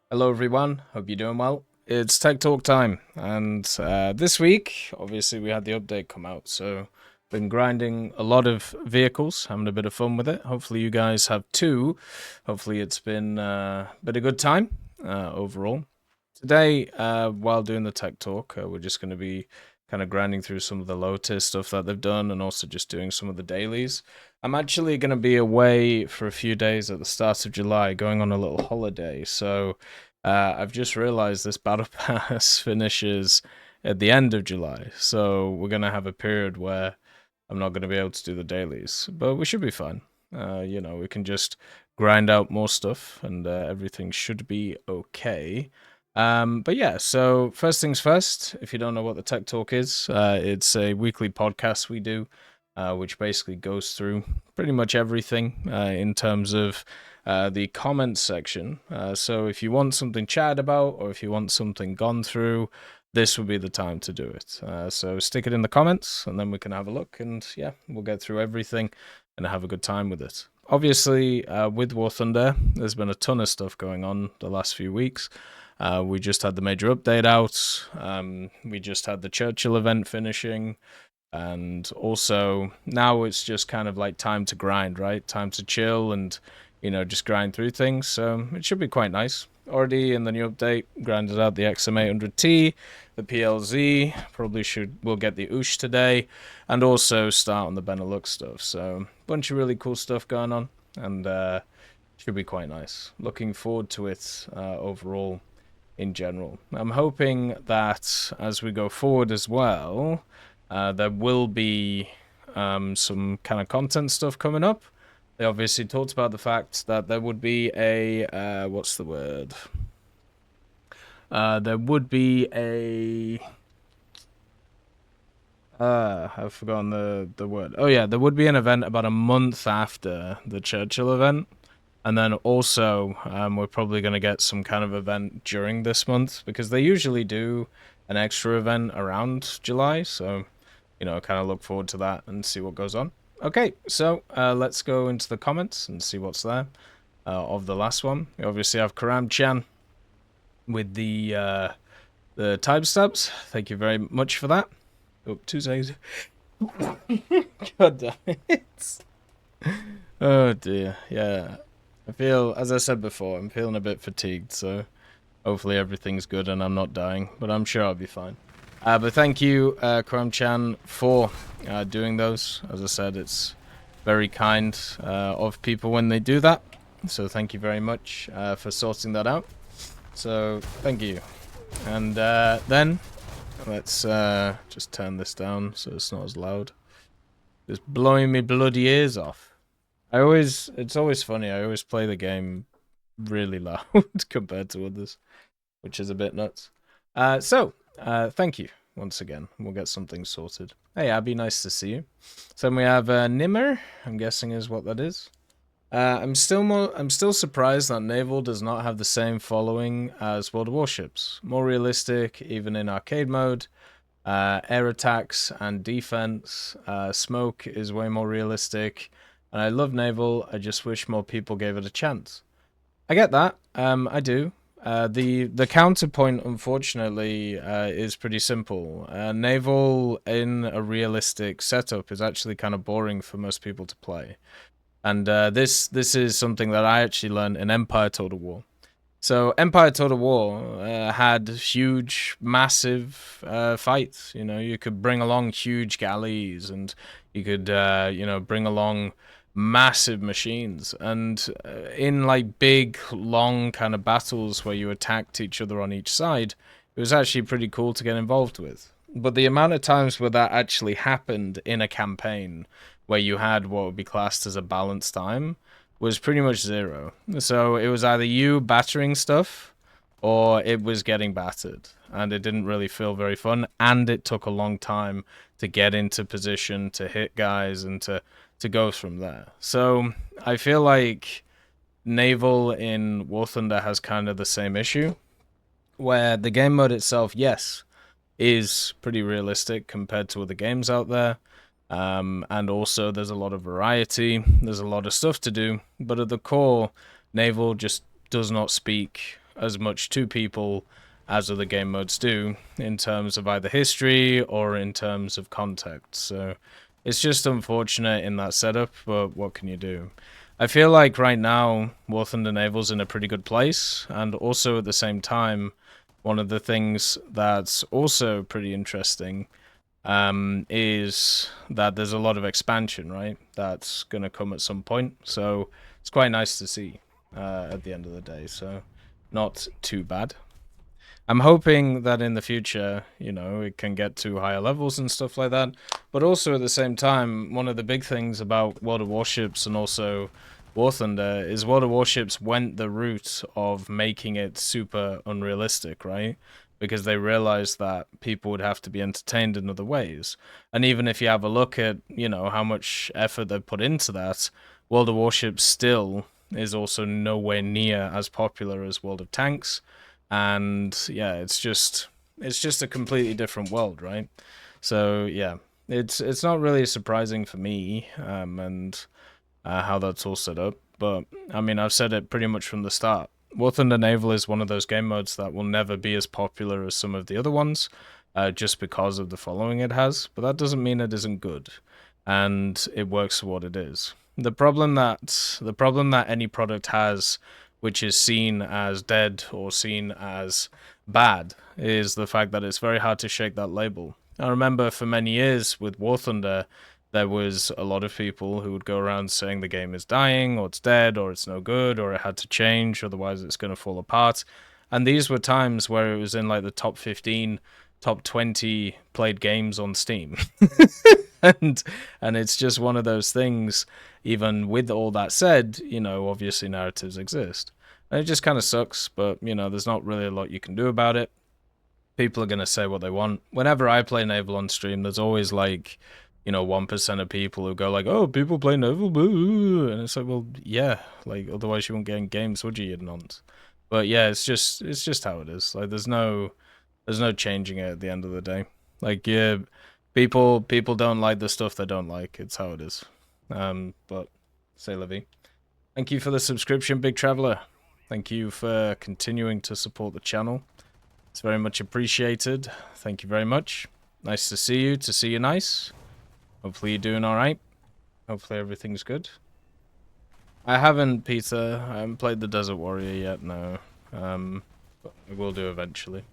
Hello, everyone. Hope you're doing well. It's Tech Talk time, and this week, obviously, we had the update come out. So, been grinding a lot of vehicles, having a bit of fun with it. Hopefully, you guys have too. Hopefully, it's been a good time overall. Today, while doing the Tech Talk, we're just going to be kind of grinding through some of the low tier stuff that they've done, and also just doing some of the dailies. I'm actually going to be away for a few days at the start of July, going on a little holiday. So I've just realized this battle pass finishes at the end of July, so we're gonna have a period where I'm not gonna be able to do the dailies, but we should be fine. We can just grind out more stuff, and everything should be okay. But yeah, so first things first. If you don't know what the Tech Talk is, it's a weekly podcast we do, which basically goes through pretty much everything in terms of the comments section. So if you want something chatted about or if you want something gone through, this would be the time to do it. So stick it in the comments and then we can have a look, and yeah, we'll get through everything and have a good time with it. Obviously, with War Thunder, there's been a ton of stuff going on the last few weeks. We just had the major update out. We just had the Churchill event finishing. And also, now it's just kind of like time to grind, right? Time to chill and, just grind through things. So it should be quite nice. Already in the new update, grinded out the XM800T, the PLZ. We'll get the Oosh today, and also start on the Benelux stuff. So, bunch of really cool stuff going on, and should be quite nice. Looking forward to it overall in general. I'm hoping that as we go forward as well, there will be some kind of content stuff coming up. They obviously talked about the fact that there would be a what's the word? There would be a I've forgotten the word. Oh yeah, there would be an event about a month after the Churchill event. And then also, we're probably going to get some kind of event during this month because they usually do an extra event around July. So, kind of look forward to that and see what goes on. Okay, so let's go into the comments and see what's there of the last one. We obviously have Karam Chan with the timestamps. Thank you very much for that. Oh, 2 seconds. God damn it. Oh dear. Yeah. As I said before, I'm feeling a bit fatigued, so hopefully everything's good and I'm not dying, but I'm sure I'll be fine. But thank you, Karam-chan, for doing those. As I said, it's very kind of people when they do that, so thank you very much for sorting that out. So, thank you. And then, let's just turn this down so it's not as loud. Just blowing me bloody ears off. It's always funny, I always play the game really loud compared to others, which is a bit nuts. Thank you once again. We'll get something sorted. Hey, Abby, nice to see you. So we have Nimmer, I'm guessing is what that is. I'm still surprised that Naval does not have the same following as World of Warships. More realistic, even in arcade mode. Air attacks and defense. Smoke is way more realistic. And I love Naval, I just wish more people gave it a chance. I get that, I do. The counterpoint, unfortunately, is pretty simple. Naval in a realistic setup is actually kind of boring for most people to play. And this is something that I actually learned in Empire Total War. So Empire Total War had huge, massive fights. You could bring along huge galleys, and you could, bring along massive machines. And in like big, long kind of battles where you attacked each other on each side, it was actually pretty cool to get involved with. But the amount of times where that actually happened in a campaign where you had what would be classed as a balanced time was pretty much zero. So it was either you battering stuff or it was getting battered. And it didn't really feel very fun. And it took a long time to get into position, to hit guys, and to go from there. So I feel like Naval in War Thunder has kind of the same issue, where the game mode itself, yes, is pretty realistic compared to other games out there. And also there's a lot of variety, there's a lot of stuff to do, but at the core, Naval just does not speak as much to people as other game modes do in terms of either history or in terms of context. So it's just unfortunate in that setup, but what can you do? I feel like right now War Thunder Naval's in a pretty good place, and also at the same time, one of the things that's also pretty interesting is that there's a lot of expansion, right? That's going to come at some point. So it's quite nice to see at the end of the day. So not too bad. I'm hoping that in the future, you know, it can get to higher levels and stuff like that. But also at the same time, one of the big things about World of Warships and also War Thunder is World of Warships went the route of making it super unrealistic, right? Because they realized that people would have to be entertained in other ways. And even if you have a look at, you know, how much effort they've put into that, World of Warships still is also nowhere near as popular as World of Tanks. And yeah, it's just a completely different world, right? So yeah, it's not really surprising for me, and how that's all set up. But I mean, I've said it pretty much from the start. War Thunder Naval is one of those game modes that will never be as popular as some of the other ones, just because of the following it has. But that doesn't mean it isn't good, and it works for what it is. The problem that any product has, which is seen as dead or seen as bad, is the fact that it's very hard to shake that label. I remember for many years with War Thunder, there was a lot of people who would go around saying the game is dying, or it's dead, or it's no good, or it had to change, otherwise it's going to fall apart. And these were times where it was in like the top 15, top 20 played games on Steam. and it's just one of those things. Even with all that said, you know, obviously narratives exist. And it just kind of sucks, but, you know, there's not really a lot you can do about it. People are going to say what they want. Whenever I play Naval on stream, there's always like, you know, 1% of people who go like, oh, people play Naval, boo. And it's like, well, yeah, like, otherwise you wouldn't get in games, would you nonce? But yeah, it's just how it is. Like, there's no changing it at the end of the day. Like, yeah, people don't like the stuff they don't like. It's how it is. But say la vie. Thank you for the subscription, Big Traveler. Thank you for continuing to support the channel. It's very much appreciated. Thank you very much. Nice to see you. To see you nice. Hopefully you're doing alright. Hopefully everything's good. I haven't, Peter. I haven't played the Desert Warrior yet, no. But I will do eventually.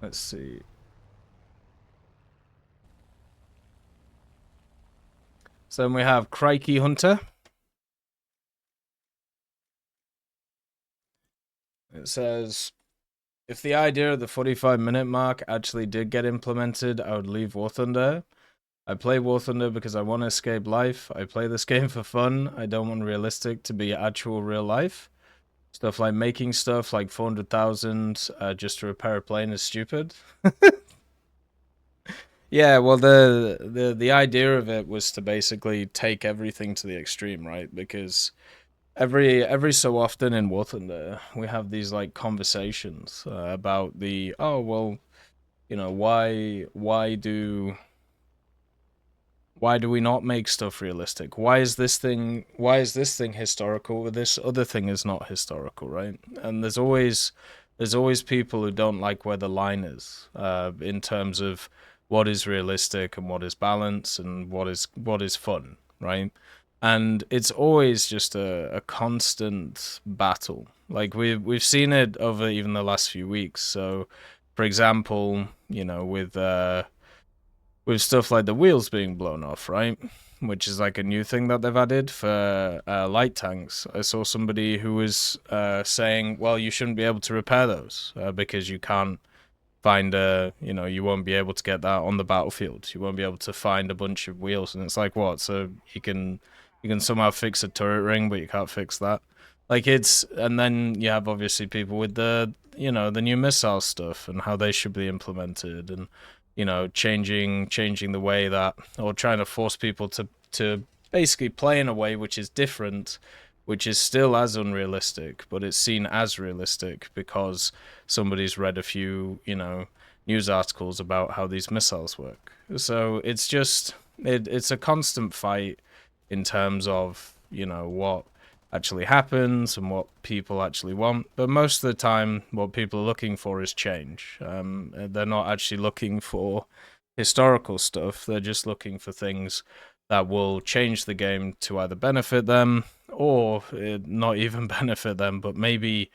Let's see. So then we have Crikey Hunter. It says, if the idea of the 45-minute mark actually did get implemented, I would leave War Thunder. I play War Thunder because I want to escape life. I play this game for fun. I don't want realistic to be actual real life. Stuff like making stuff like 400,000 just to repair a plane is stupid. Yeah, well, the idea of it was to basically take everything to the extreme, right? Because every so often in War Thunder, we have these like conversations about the, oh well, you know, why do we not make stuff realistic? Why is this thing historical, but this other thing is not historical, right? And there's always people who don't like where the line is in terms of what is realistic and what is balance and what is fun, right? And it's always just a constant battle. Like we've seen it over even the last few weeks. So, for example, you know, with stuff like the wheels being blown off, right? Which is like a new thing that they've added for light tanks. I saw somebody who was saying, well, you shouldn't be able to repair those because you can't find you won't be able to get that on the battlefield. You won't be able to find a bunch of wheels. And it's like, what? So you can somehow fix a turret ring, but you can't fix that. Like and then you have obviously people with the new missile stuff and how they should be implemented, and changing the way that, or trying to force people to basically play in a way which is different, which is still as unrealistic, but it's seen as realistic because somebody's read a few news articles about how these missiles work. So it's just it's a constant fight in terms of what actually happens and what people actually want. But most of the time, what people are looking for is change. They're not actually looking for historical stuff. They're just looking for things that will change the game to either benefit them or not even benefit them, but maybe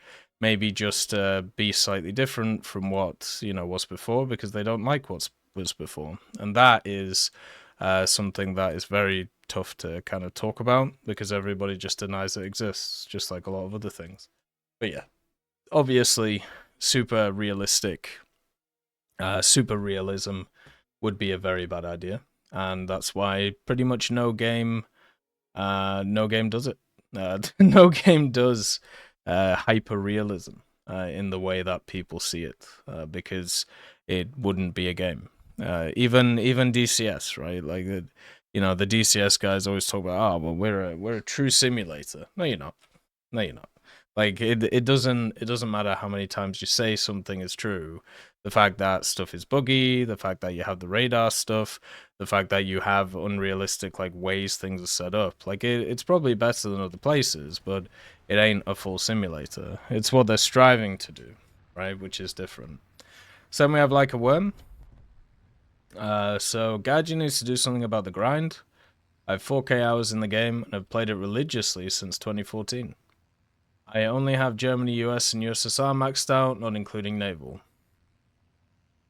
just be slightly different from what was before, because they don't like what was before. And that is something that is very tough to kind of talk about, because everybody just denies it exists, just like a lot of other things. But yeah, obviously, super realistic, super realism would be a very bad idea, and that's why pretty much no game does it. No game does hyper realism in the way that people see it, because it wouldn't be a game. Even DCS, right? Like the DCS guys always talk about, oh well, we're a true simulator. No, you're not. No, you're not. Like it doesn't matter how many times you say something is true. The fact that stuff is buggy, the fact that you have the radar stuff, the fact that you have unrealistic like ways things are set up. Like it's probably better than other places, but it ain't a full simulator. It's what they're striving to do, right? Which is different. So then we have like a worm. So Gadget needs to do something about the grind. I have 4K hours in the game and have played it religiously since 2014. I only have Germany, US, and USSR maxed out, not including Naval.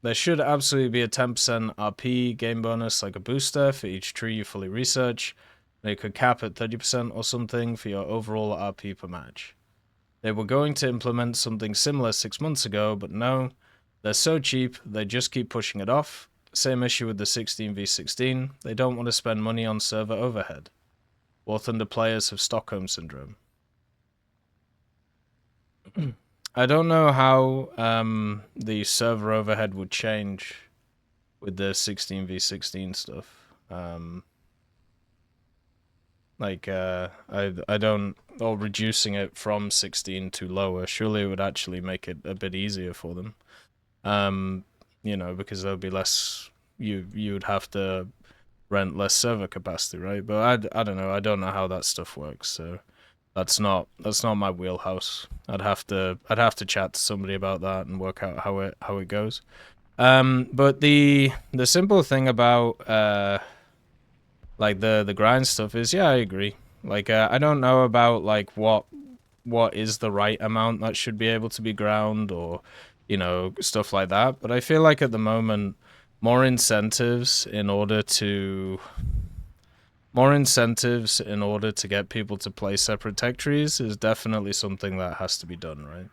There should absolutely be a 10% RP game bonus, like a booster, for each tree you fully research. They could cap at 30% or something for your overall RP per match. They were going to implement something similar 6 months ago, but no. They're so cheap, they just keep pushing it off. Same issue with the 16v16. They don't want to spend money on server overhead. War Thunder players have Stockholm Syndrome. I don't know how the server overhead would change with the 16v16 stuff. I don't, or reducing it from 16 to lower. Surely it would actually make it a bit easier for them. Because there'll be less. You would have to rent less server capacity, right? But I don't know. I don't know how that stuff works. So that's not my wheelhouse. I'd have to chat to somebody about that and work out how it goes. But the simple thing about like the grind stuff is, yeah, I agree. Like I don't know about like what is the right amount that should be able to be ground, or stuff like that. But I feel like at the moment, more incentives in order to get people to play separate tech trees is definitely something that has to be done, right?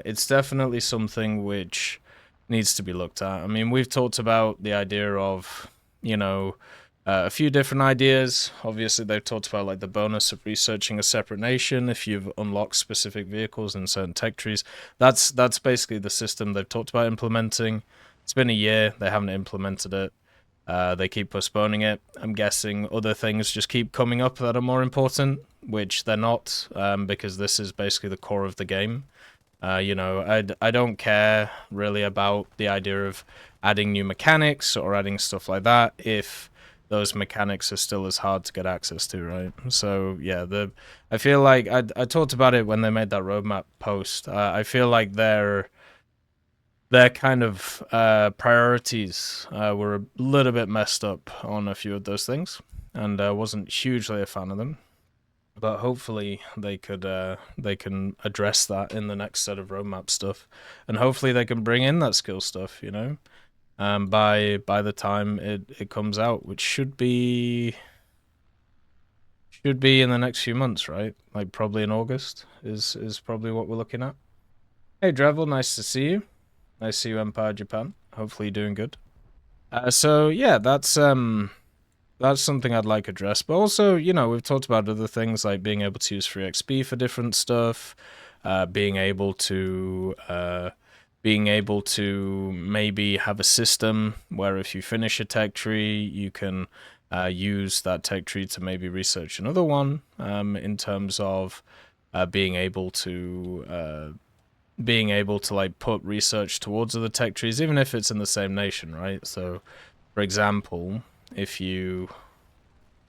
It's definitely something which needs to be looked at. I mean, we've talked about the idea of, a few different ideas. Obviously, they've talked about like the bonus of researching a separate nation if you've unlocked specific vehicles in certain tech trees. That's basically the system they've talked about implementing. It's been a year. They haven't implemented it. They keep postponing it. I'm guessing other things just keep coming up that are more important, which they're not, because this is basically the core of the game. I don't care really about the idea of adding new mechanics or adding stuff like that if those mechanics are still as hard to get access to, right? So yeah, I feel like I talked about it when they made that roadmap post. I feel like their kind of priorities were a little bit messed up on a few of those things, and I wasn't hugely a fan of them. But hopefully they can address that in the next set of roadmap stuff, and hopefully they can bring in that skill stuff, by the time it comes out, which should be in the next few months, right? Like probably in August is probably what we're looking at. Hey Drevel, nice to see you. Nice to see you, Empire Japan. Hopefully you're doing good. So yeah, that's something I'd like addressed. But also, we've talked about other things like being able to use free XP for different stuff, being able to maybe have a system where if you finish a tech tree, you can use that tech tree to maybe research another one, in terms of being able to like put research towards other tech trees, even if it's in the same nation, right? So, for example, if you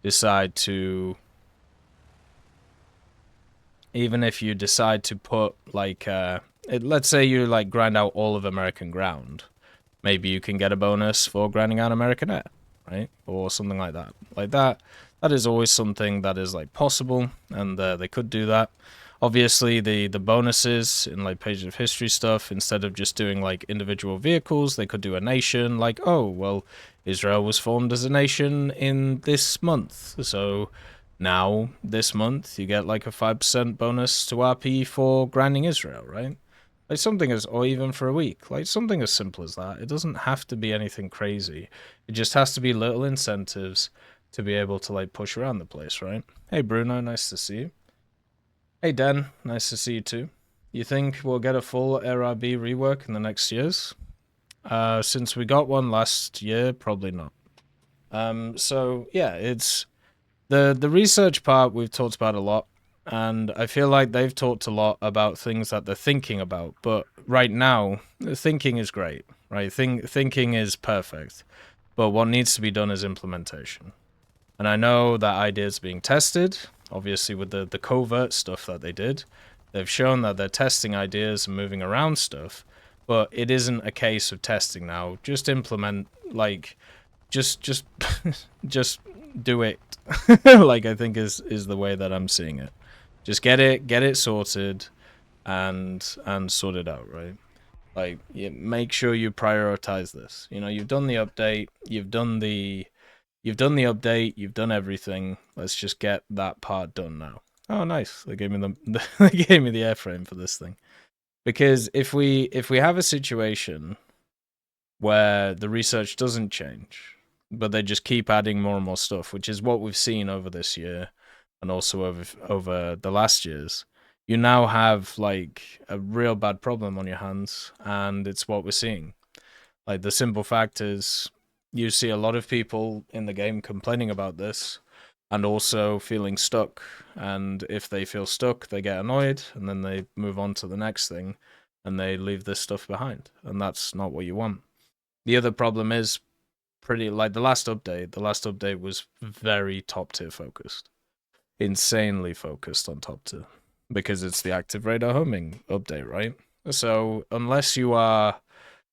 decide to even if you decide to put like let's say you like grind out all of American ground, maybe you can get a bonus for grinding out American air, right? Or something like that. Like that is always something that is like possible, and they could do that. Obviously, the bonuses in like Page of History stuff, instead of just doing like individual vehicles, they could do a nation. Like, oh well, Israel was formed as a nation in this month, so now this month you get like a 5% bonus to RP for grinding Israel, right? Like something as, or even for a week, like something as simple as that. It doesn't have to be anything crazy. It just has to be little incentives to be able to like push around the place, right? Hey Bruno, nice to see you. Hey Dan, nice to see you too. You think we'll get a full RRB rework in the next years? Since we got one last year, probably not. So yeah, it's the research part we've talked about a lot, and I feel like they've talked a lot about things that they're thinking about. But right now, thinking is great, right? Thinking is perfect, but what needs to be done is implementation. And I know that idea is being tested, obviously with the covert stuff that they did. They've shown that they're testing ideas and moving around stuff, but it isn't a case of testing now. Just implement, like, just just do it. Like I think is the way that I'm seeing it. Just get it sorted and sort it out, right? Like, make sure you prioritize this. You know, you've done the update, you've done the update, you've done everything. Let's just get that part done now. Oh, nice. They gave me they gave me the airframe for this thing. Because if we have a situation where the research doesn't change, but they just keep adding more and more stuff, which is what we've seen over this year and also over the last years, you now have like a real bad problem on your hands, and it's what we're seeing. Like the simple fact is, you see a lot of people in the game complaining about this and also feeling stuck. And if they feel stuck, they get annoyed and then they move on to the next thing and they leave this stuff behind. And that's not what you want. The other problem is pretty like the last update. The last update was very top tier focused, insanely focused on top tier, because it's the active radar homing update, right? So unless you are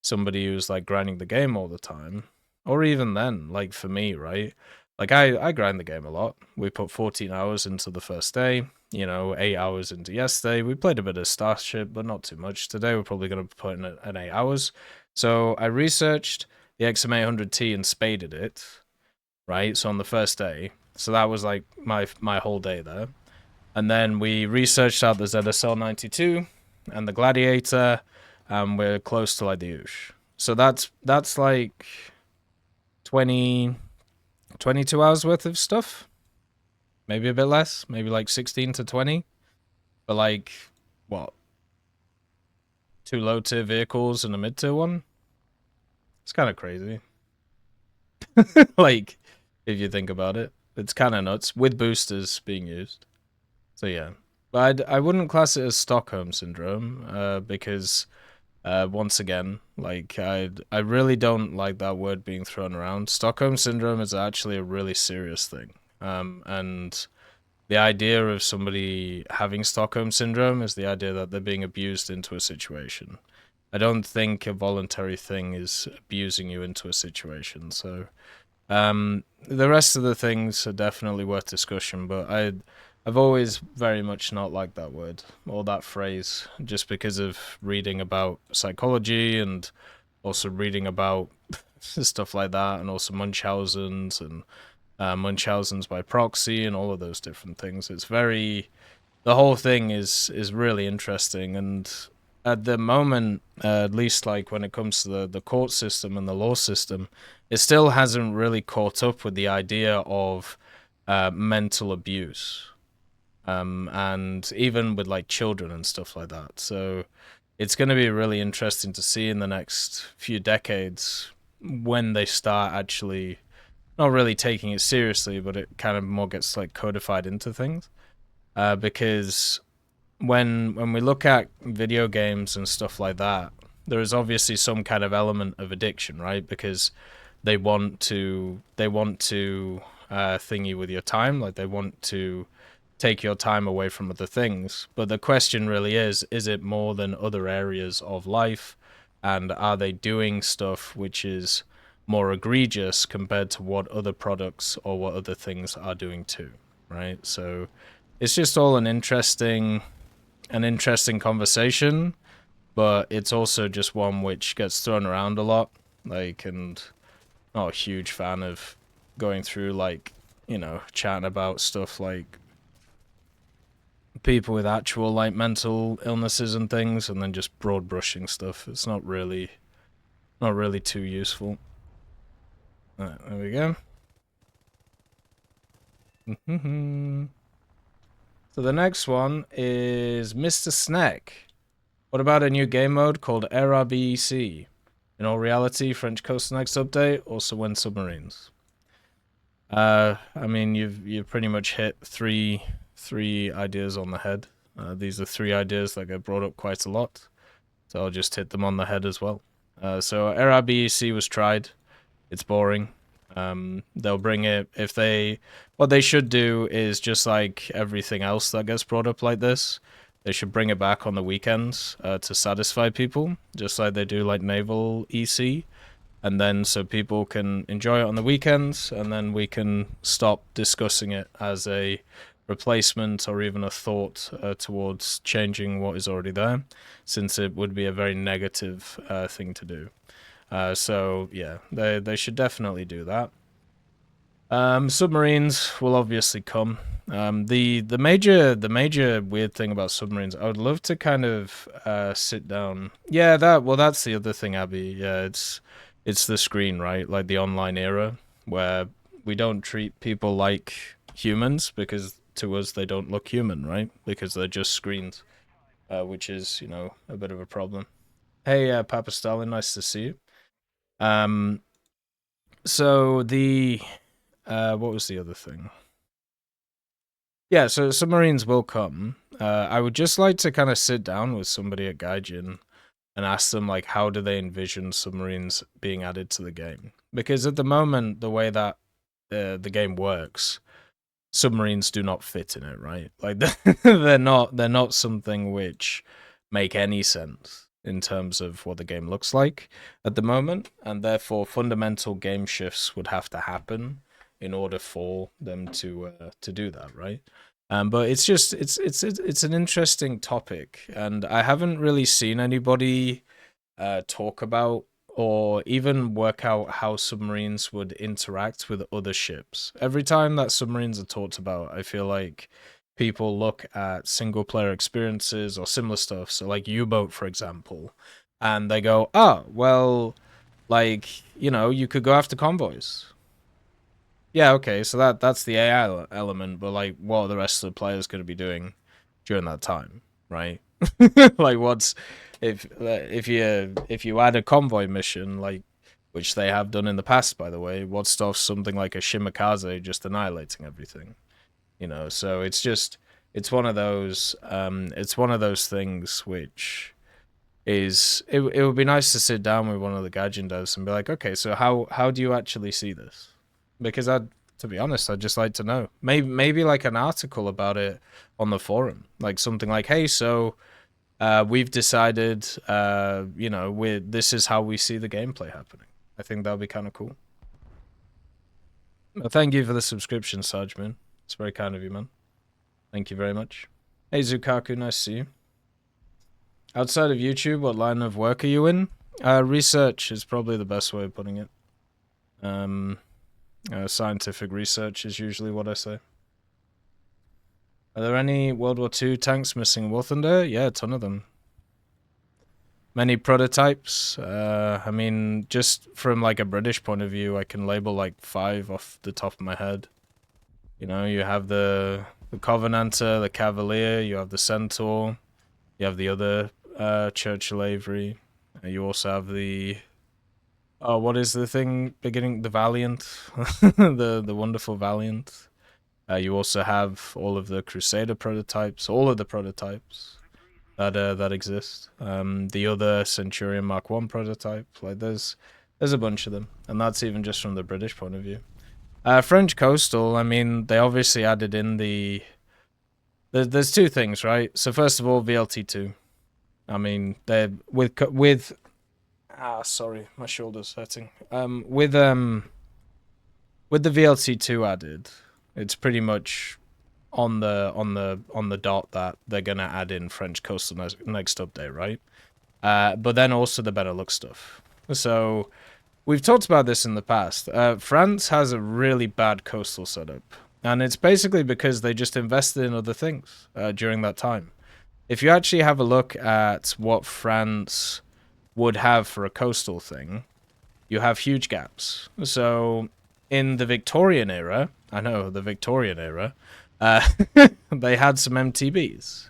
somebody who's like grinding the game all the time, or even then, like for me, right? Like I grind the game a lot. We put 14 hours into the first day, 8 hours into yesterday. We played a bit of Starship, but not too much. Today we're probably going to put in an 8 hours. So I researched the XM800T and spaded it, right? So on the first day. So that was like my whole day there. And then we researched out the ZSL92 and the Gladiator, and we're close to like the Oosh. So that's like 22 hours worth of stuff. Maybe a bit less, maybe like 16 to 20. But like, what? 2 low tier vehicles and a mid tier one? It's kind of crazy. Like, if you think about it, it's kind of nuts with boosters being used. So yeah, but I wouldn't class it as Stockholm syndrome, because once again, like I really don't like that word being thrown around. Stockholm syndrome is actually a really serious thing, and the idea of somebody having Stockholm syndrome is the idea that they're being abused into a situation. I don't think a voluntary thing is abusing you into a situation. So the rest of the things are definitely worth discussion, but I've always very much not liked that word or that phrase, just because of reading about psychology and also reading about stuff like that, and also Munchausen's and Munchausen's by proxy and all of those different things. It's very, the whole thing is really interesting, and at the moment, at least like when it comes to the court system and the law system, it still hasn't really caught up with the idea of mental abuse. And even with like children and stuff like that. So it's going to be really interesting to see in the next few decades when they start actually not really taking it seriously, but it kind of more gets like codified into things. Because when we look at video games and stuff like that, there is obviously some kind of element of addiction, right? Because they want to thingy with your time, like they want to take your time away from other things. But the question really is it more than other areas of life? And are they doing stuff which is more egregious compared to what other products or what other things are doing too, right? So it's just all an interesting conversation, but it's also just one which gets thrown around a lot, like, and not a huge fan of going through, like, you know, chatting about stuff like people with actual, like, mental illnesses and things, and then just broad brushing stuff. It's not really too useful. There we go. So the next one is Mr. Snack. What about a new game mode called RRBEC? In all reality, French Coastal Next update, also win Submarines. I mean, you've pretty much hit three ideas on the head. These are 3 ideas that get brought up quite a lot, so I'll just hit them on the head as well. So RRBEC was tried. It's boring. They'll bring it if they. What they should do is just like everything else that gets brought up like this. They should bring it back on the weekends to satisfy people, just like they do like Naval EC, and then so people can enjoy it on the weekends, and then we can stop discussing it as a replacement or even a thought towards changing what is already there, since it would be a very negative thing to do. So yeah, they should definitely do that. Submarines will obviously come. The major weird thing about submarines, I would love to kind of sit down. Yeah, that's the other thing, Abby. Yeah, it's the screen, right? Like the online era where we don't treat people like humans because to us they don't look human, right? Because they're just screens, which is, you know, a bit of a problem. Hey, Papa Stalin, nice to see you. So the what was the other thing? Yeah, so submarines will come. I would just like to kind of sit down with somebody at Gaijin and ask them, like, how do they envision submarines being added to the game? Because at the moment, the way that the game works, submarines do not fit in it, right? Like they're not something which make any sense in terms of what the game looks like at the moment, and therefore fundamental game shifts would have to happen in order for them to do that, right? But it's just it's an interesting topic, and I haven't really seen anybody talk about or even work out how submarines would interact with other ships. Every time that submarines are talked about, I feel like people look at single player experiences or similar stuff, so like U-boat, for example, and they go, oh, well, like, you know, you could go after convoys. Yeah, okay, so that's the AI element, but like, what are the rest of the players going to be doing during that time, right? Like, what's if you add a convoy mission, like, which they have done in the past, by the way, what stops something like a shimikaze just annihilating everything? You know, so it's one of those things which is it would be nice to sit down with one of the Gaijin devs and be like, okay, so how do you actually see this? Because to be honest, I'd just like to know. Maybe like an article about it on the forum, like something like, hey, so we've decided, you know, this is how we see the gameplay happening. I think that would be kind of cool. Well, thank you for the subscription, Sajman. It's very kind of you, man. Thank you very much. Hey, Zukaku, nice to see you. Outside of YouTube, what line of work are you in? Research is probably the best way of putting it. Scientific research is usually what I say. Are there any World War II tanks missing in War Thunder? Yeah, a ton of them. Many prototypes. I mean, just from like a British point of view, I can label like 5 off the top of my head. You know, you have the Covenanter, the Cavalier, you have the Centaur, you have the other Churchill Avery. You also have the what is the thing beginning? The Valiant, the wonderful Valiant. You also have all of the Crusader prototypes, all of the prototypes that exist. The other Centurion Mark 1 prototype. Like there's a bunch of them, and that's even just from the British point of view. French coastal. I mean, they obviously added in the there's two things, right? So first of all, VLT2. I mean, they're with sorry, my shoulder's hurting. With the VLT2 added, it's pretty much on the dot that they're gonna add in French coastal next update, right? But then also the better look stuff. So we've talked about this in the past. France has a really bad coastal setup, and it's basically because they just invested in other things during that time. If you actually have a look at what France would have for a coastal thing, you have huge gaps. So in the Victorian era, I know, the Victorian era, they had some MTBs,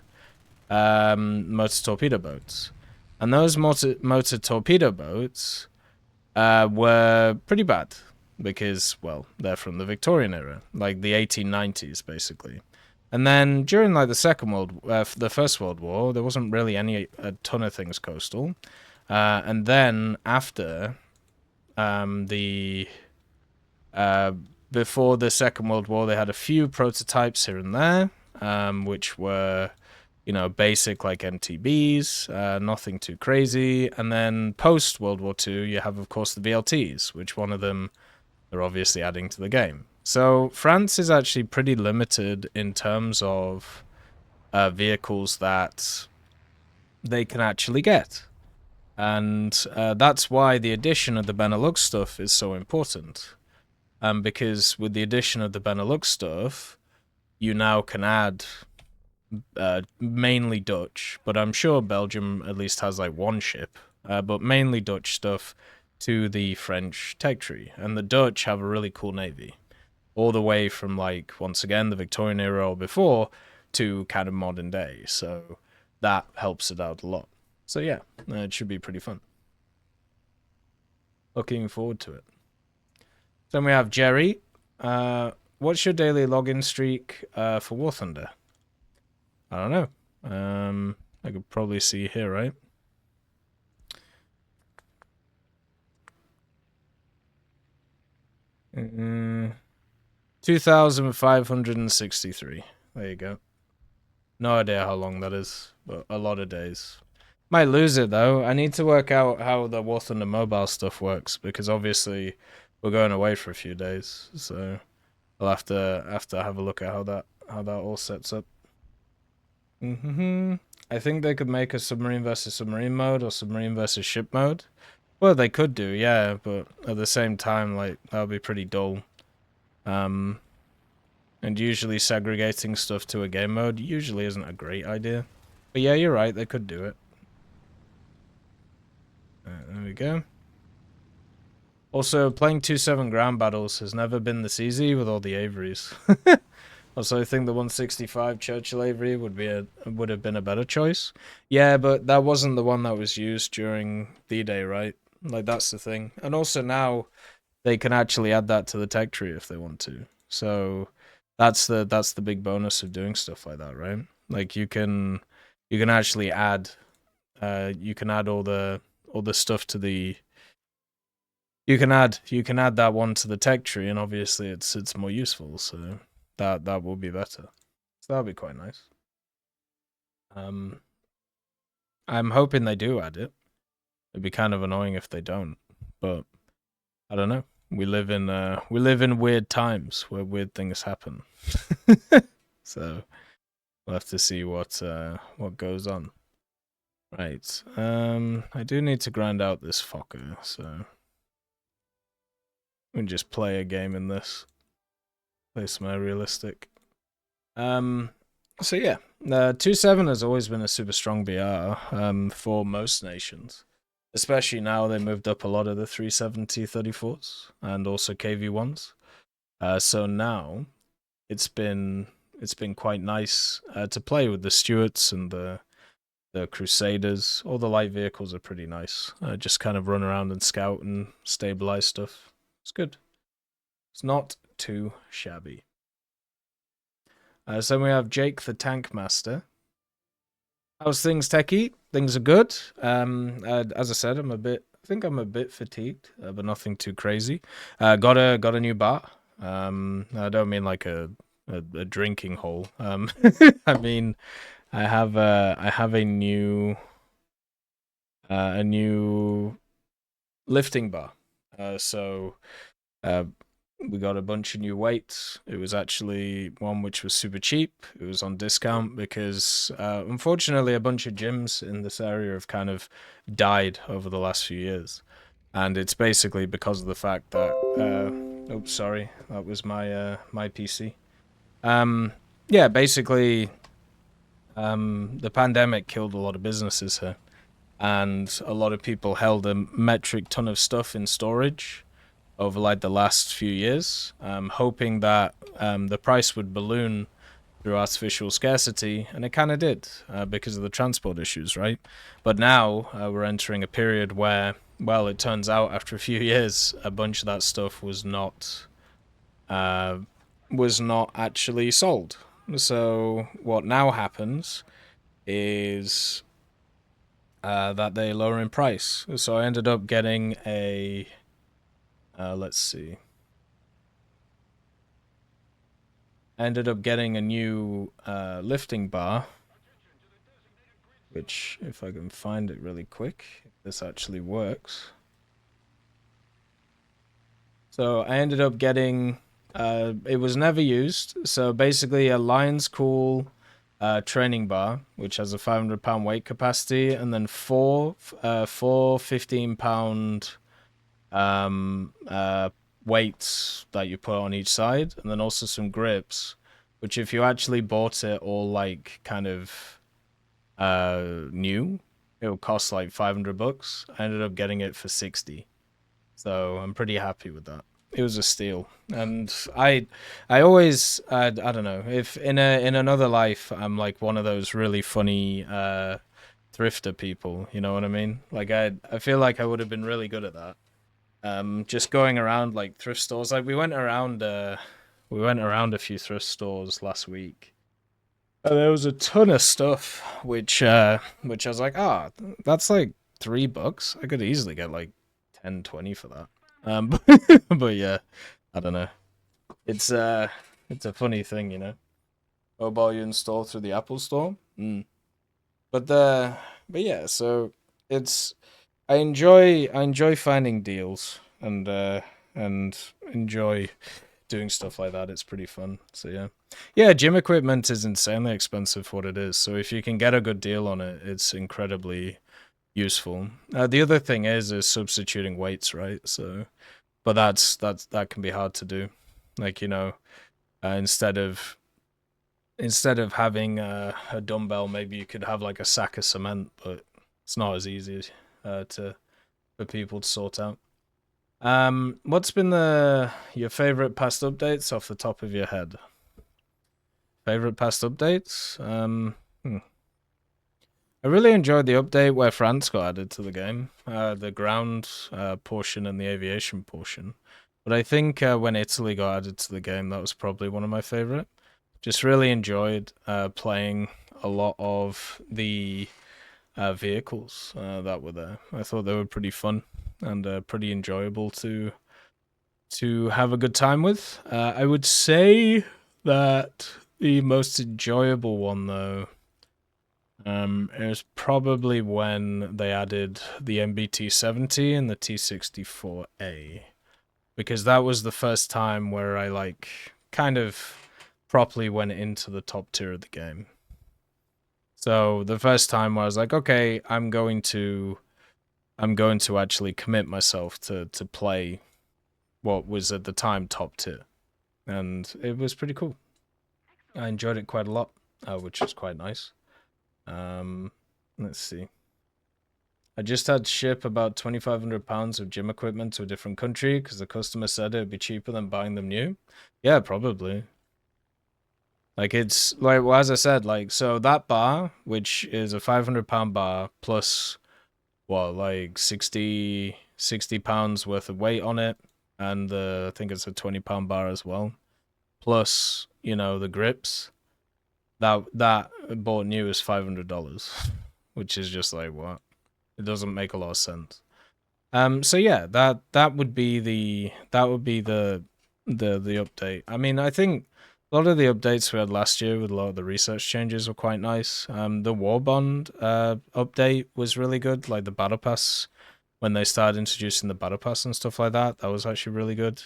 motor torpedo boats. And those motor torpedo boats were pretty bad because, well, they're from the Victorian era, like the 1890s, basically. And then during like the First World War, there wasn't really a ton of things coastal. And then after before the Second World War, they had a few prototypes here and there, which were, basic like MTBs, nothing too crazy. And then post World War II, you have, of course, the VLTs, which one of them they're obviously adding to the game. So France is actually pretty limited in terms of vehicles that they can actually get. And that's why the addition of the Benelux stuff is so important. Because with the addition of the Benelux stuff, you now can add mainly Dutch, but I'm sure Belgium at least has like one ship, but mainly Dutch stuff to the French tech tree. And the Dutch have a really cool navy, all the way from, like, once again, the Victorian era or before to kind of modern day. So that helps it out a lot. So yeah, it should be pretty fun. Looking forward to it. Then we have Jerry. What's your daily login streak for War Thunder? I don't know. I could probably see here, right? Mm, 2,563. There you go. No idea how long that is, but a lot of days. Might lose it though. I need to work out how the War Thunder mobile stuff works, because obviously we're going away for a few days, so I'll have to have a look at how that all sets up. I think they could make a submarine versus submarine mode or submarine versus ship mode. Well, they could do, yeah, but at the same time, like, that would be pretty dull. And usually segregating stuff to a game mode usually isn't a great idea. But yeah, you're right, they could do it. There we go. Also, playing 2-7 ground battles has never been this easy with all the Averys. Also, I think the 165 Churchill Avery would have been a better choice. Yeah, but that wasn't the one that was used during D-Day, right? Like, that's the thing. And also now they can actually add that to the tech tree if they want to. So that's the big bonus of doing stuff like that, right? Like, you can actually add all the stuff to the you can add that one to the tech tree, and obviously it's more useful, so that will be better. So that'll be quite nice. I'm hoping they do add it. It'd be kind of annoying if they don't, but I don't know. We live in weird times where weird things happen. So we'll have to see what goes on. Right. I do need to grind out this fucker, so we can just play a game in this. Play some realistic. So yeah, 2-7 has always been a super strong BR for most nations. Especially now they moved up a lot of the 370 34s and also KV1s. So now it's been quite nice to play with the Stuarts and the Crusaders. All the light vehicles are pretty nice. Just kind of run around and scout and stabilize stuff. It's good. It's not too shabby. So then we have Jake the Tank Master. How's things, Techie? Things are good. As I said, I think I'm a bit fatigued, but nothing too crazy. Got a new bar. I don't mean like a a drinking hole. I mean, I have a new lifting bar. So we got a bunch of new weights. It was actually one which was super cheap. It was on discount because unfortunately a bunch of gyms in this area have kind of died over the last few years. And it's basically because of the fact that oops, sorry, that was my PC. Yeah, basically the pandemic killed a lot of businesses here, and a lot of people held a metric ton of stuff in storage over like the last few years, hoping that the price would balloon through artificial scarcity, and it kind of did because of the transport issues, right? But now we're entering a period where, well, it turns out after a few years, a bunch of that stuff uh, was not actually sold. So what now happens is that they lower in price. So I ended up getting a let's see. I ended up getting a new lifting bar, which, if I can find it really quick, if this actually works. So I ended up getting, it was never used, so basically a Lions Cool training bar, which has a 500-pound weight capacity, and then four 15-pound weights that you put on each side, and then also some grips, which if you actually bought it all like kind of new, it would cost like $500. I ended up getting it for 60, so I'm pretty happy with that. It was a steal, and I always I don't know, if in another life I'm like one of those really funny thrifter people, you know what I mean? Like I feel like I would have been really good at that. Just going around like thrift stores. Like we went around a few thrift stores last week. There was a ton of stuff which I was like, ah, that's like $3. I could easily get like 10, 20 for that. But yeah, I don't know. It's it's a funny thing, you know. Mobile you install through the Apple Store. But but yeah, so it's I enjoy finding deals and enjoy doing stuff like that. It's pretty fun. So yeah. Yeah, gym equipment is insanely expensive for what it is. So if you can get a good deal on it, it's incredibly useful. The other thing is substituting weights, right? So but that can be hard to do. Like, you know, instead of having a dumbbell, maybe you could have like a sack of cement, but it's not as easy to for people to sort out. What's been your favorite past updates off the top of your head? Favorite past updates? I really enjoyed the update where France got added to the game, the ground portion and the aviation portion. But I think when Italy got added to the game, that was probably one of my favorite. Just really enjoyed playing a lot of the vehicles that were there. I thought they were pretty fun and pretty enjoyable to have a good time with. I would say that the most enjoyable one, though, it was probably when they added the MBT-70 and the T-64A, because that was the first time where I like kind of properly went into the top tier of the game. So the first time where I was like, okay, I'm going to actually commit myself to play what was at the time top tier, and it was pretty cool. I enjoyed it quite a lot, which was quite nice. Let's see. I just had to ship about 2,500 pounds of gym equipment to a different country because the customer said it would be cheaper than buying them new. Yeah, probably. Like, it's like, well, as I said, like, so that bar, which is a 500-pound bar plus what, like 60 pounds worth of weight on it, and I think it's a 20-pound bar as well, plus, you know, the grips. That bought new is $500, which is just like, what? It doesn't make a lot of sense. So yeah, that would be the update. I mean, I think lot of the updates we had last year with a lot of the research changes were quite nice. The War Bond update was really good, like the Battle Pass, when they started introducing the Battle Pass and stuff like that. That was actually really good.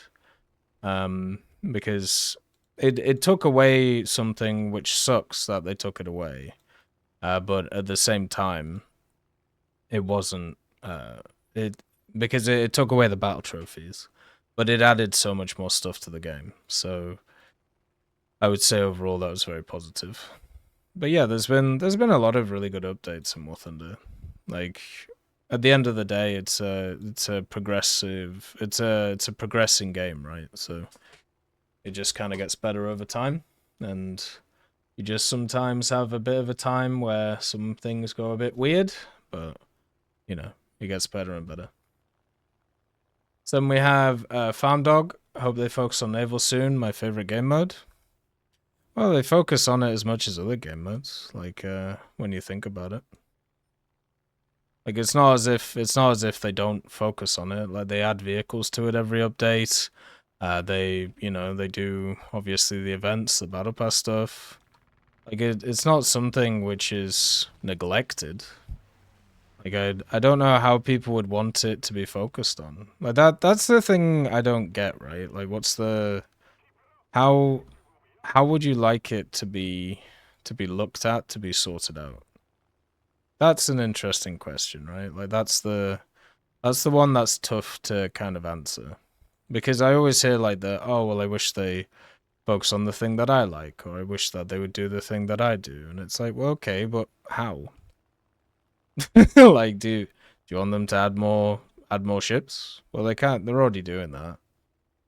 Because it took away something which sucks that they took it away. But at the same time, it wasn't because it took away the battle trophies, but it added so much more stuff to the game. So I would say overall that was very positive. But yeah, there's been a lot of really good updates in War Thunder. Like at the end of the day, it's a progressing game, right? So it just kind of gets better over time, and you just sometimes have a bit of a time where some things go a bit weird, but you know, it gets better and better. So then we have Farm Dog. I hope they focus on Naval soon, my favorite game mode. Well, they focus on it as much as other game modes, like when you think about it. Like it's not as if they don't focus on it. Like they add vehicles to it every update. They do obviously the events, the battle pass stuff. Like it's not something which is neglected. Like I don't know how people would want it to be focused on. Like that's the thing I don't get, right? Like what's the how would you like it to be looked at, to be sorted out? That's an interesting question, right? Like that's the one that's tough to kind of answer. Because I always hear like oh well, I wish they focus on the thing that I like, or I wish that they would do the thing that I do. And it's like, well, okay, but how? Like, do you want them to add more ships? Well, they can't. They're already doing that.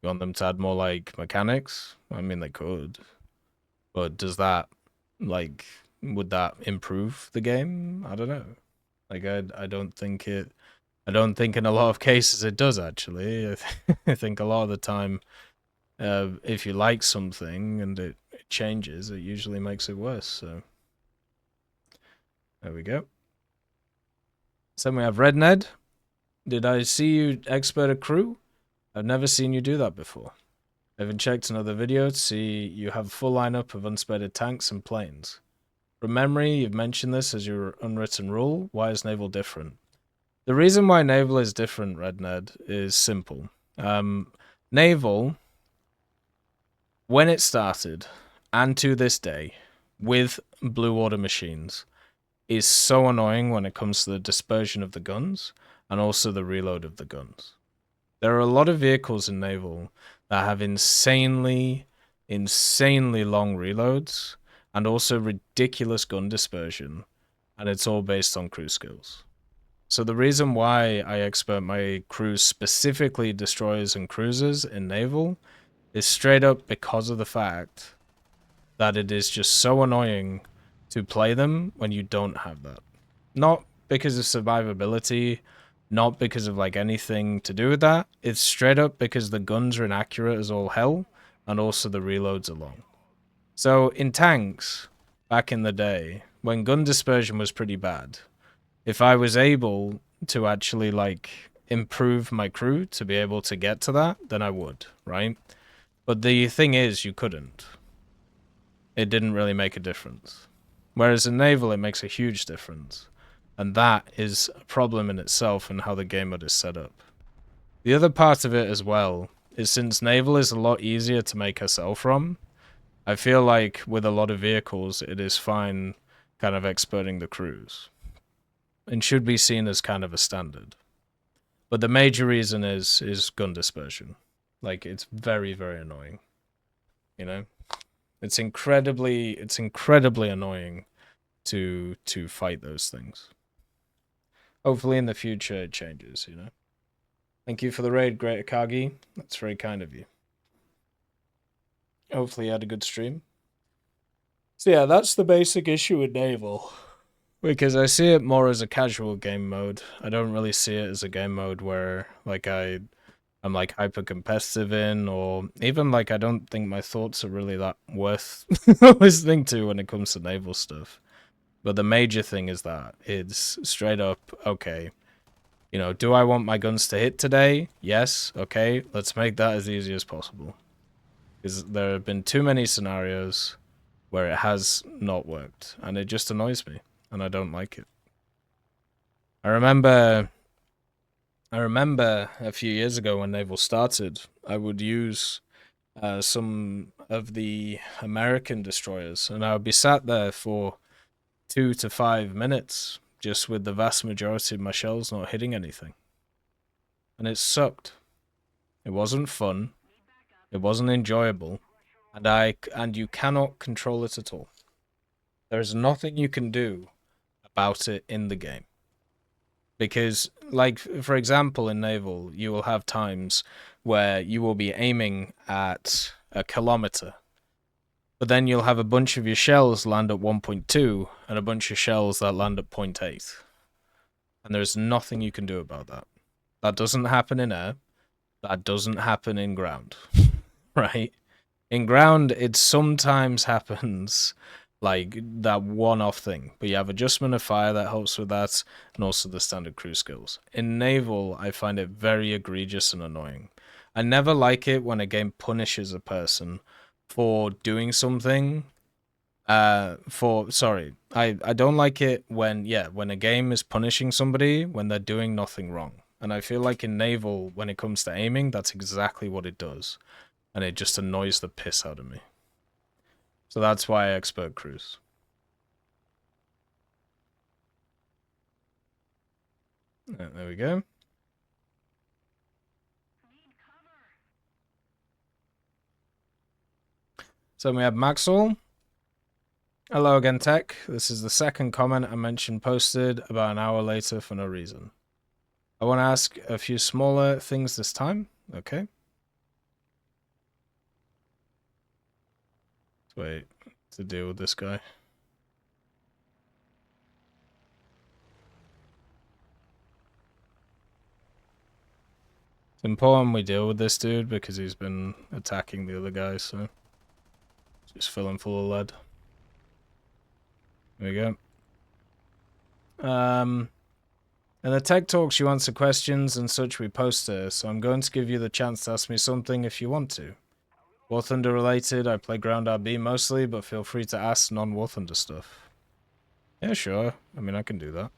You want them to add more like mechanics? I mean, they could, but does that would that improve the game? I don't know. Like, I don't think it. I don't think in a lot of cases it does actually. I think a lot of the time, if you like something and it changes, it usually makes it worse. So there we go. So then we have Red Ned. Did I see you expert a crew? I've never seen you do that before. I even checked another video to see you have a full lineup of unspedded tanks and planes. From memory, you've mentioned this as your unwritten rule. Why is Naval different? The reason why Naval is different, Red Ned, is simple. Naval, when it started, and to this day, with Blue Order machines, is so annoying when it comes to the dispersion of the guns and also the reload of the guns. There are a lot of vehicles in Naval that have insanely long reloads and also ridiculous gun dispersion, and it's all based on crew skills. So the reason why I expert my crews, specifically destroyers and cruisers in Naval, is straight up because of the fact that it is just so annoying to play them when you don't have that. Not because of survivability, not because of like anything to do with that. It's straight up because the guns are inaccurate as all hell, and also the reloads are long. So in tanks, back in the day, when gun dispersion was pretty bad, if I was able to actually like improve my crew to be able to get to that, then I would, right? But the thing is, you couldn't. It didn't really make a difference. Whereas in Naval, it makes a huge difference. And that is a problem in itself and how the game mode is set up. The other part of it as well is since Naval is a lot easier to make a sell from, I feel like with a lot of vehicles, it is fine kind of experting the crews. And should be seen as kind of a standard. But the major reason is gun dispersion. Like, it's very, very annoying. You know? It's incredibly annoying to fight those things. Hopefully in the future it changes, you know? Thank you for the raid, Great Akagi. That's very kind of you. Hopefully you had a good stream. So yeah, that's the basic issue with Naval. Because I see it more as a casual game mode. I don't really see it as a game mode where like I'm like hyper competitive in, or even like I don't think my thoughts are really that worth listening to when it comes to Naval stuff. But the major thing is that it's straight up, okay, you know, do I want my guns to hit today? Yes, okay, let's make that as easy as possible. Because there have been too many scenarios where it has not worked, and it just annoys me, and I don't like it. I remember a few years ago when Naval started, I would use some of the American destroyers, and I would be sat there for 2 to 5 minutes just with the vast majority of my shells not hitting anything. And it sucked. It wasn't fun. It wasn't enjoyable. And you cannot control it at all. There's nothing you can do about it in the game. Because, like, for example, in Naval, you will have times where you will be aiming at a kilometer, but then you'll have a bunch of your shells land at 1.2 and a bunch of shells that land at 0.8. And there's nothing you can do about that. That doesn't happen in air. That doesn't happen in ground. Right? In ground, it sometimes happens like that one-off thing, but you have adjustment of fire that helps with that, and also the standard crew skills. In Naval, I find it very egregious and annoying. I never like it when a game punishes a person for doing something. I don't like it when a game is punishing somebody when they're doing nothing wrong. And I feel like in Naval, when it comes to aiming, that's exactly what it does. And it just annoys the piss out of me. So that's why I expert crews. There we go. So we have Maxwell. Hello again, Tech. This is the second comment I mentioned posted about an hour later for no reason. I want to ask a few smaller things this time. Okay. Let's wait to deal with this guy. It's important we deal with this dude because he's been attacking the other guy, so just fill him full of lead. There we go. In the TEC Talks, you answer questions and such we post there, so I'm going to give you the chance to ask me something if you want to. War Thunder related, I play Ground RB mostly, but feel free to ask non-War Thunder stuff. Yeah, sure. I mean, I can do that.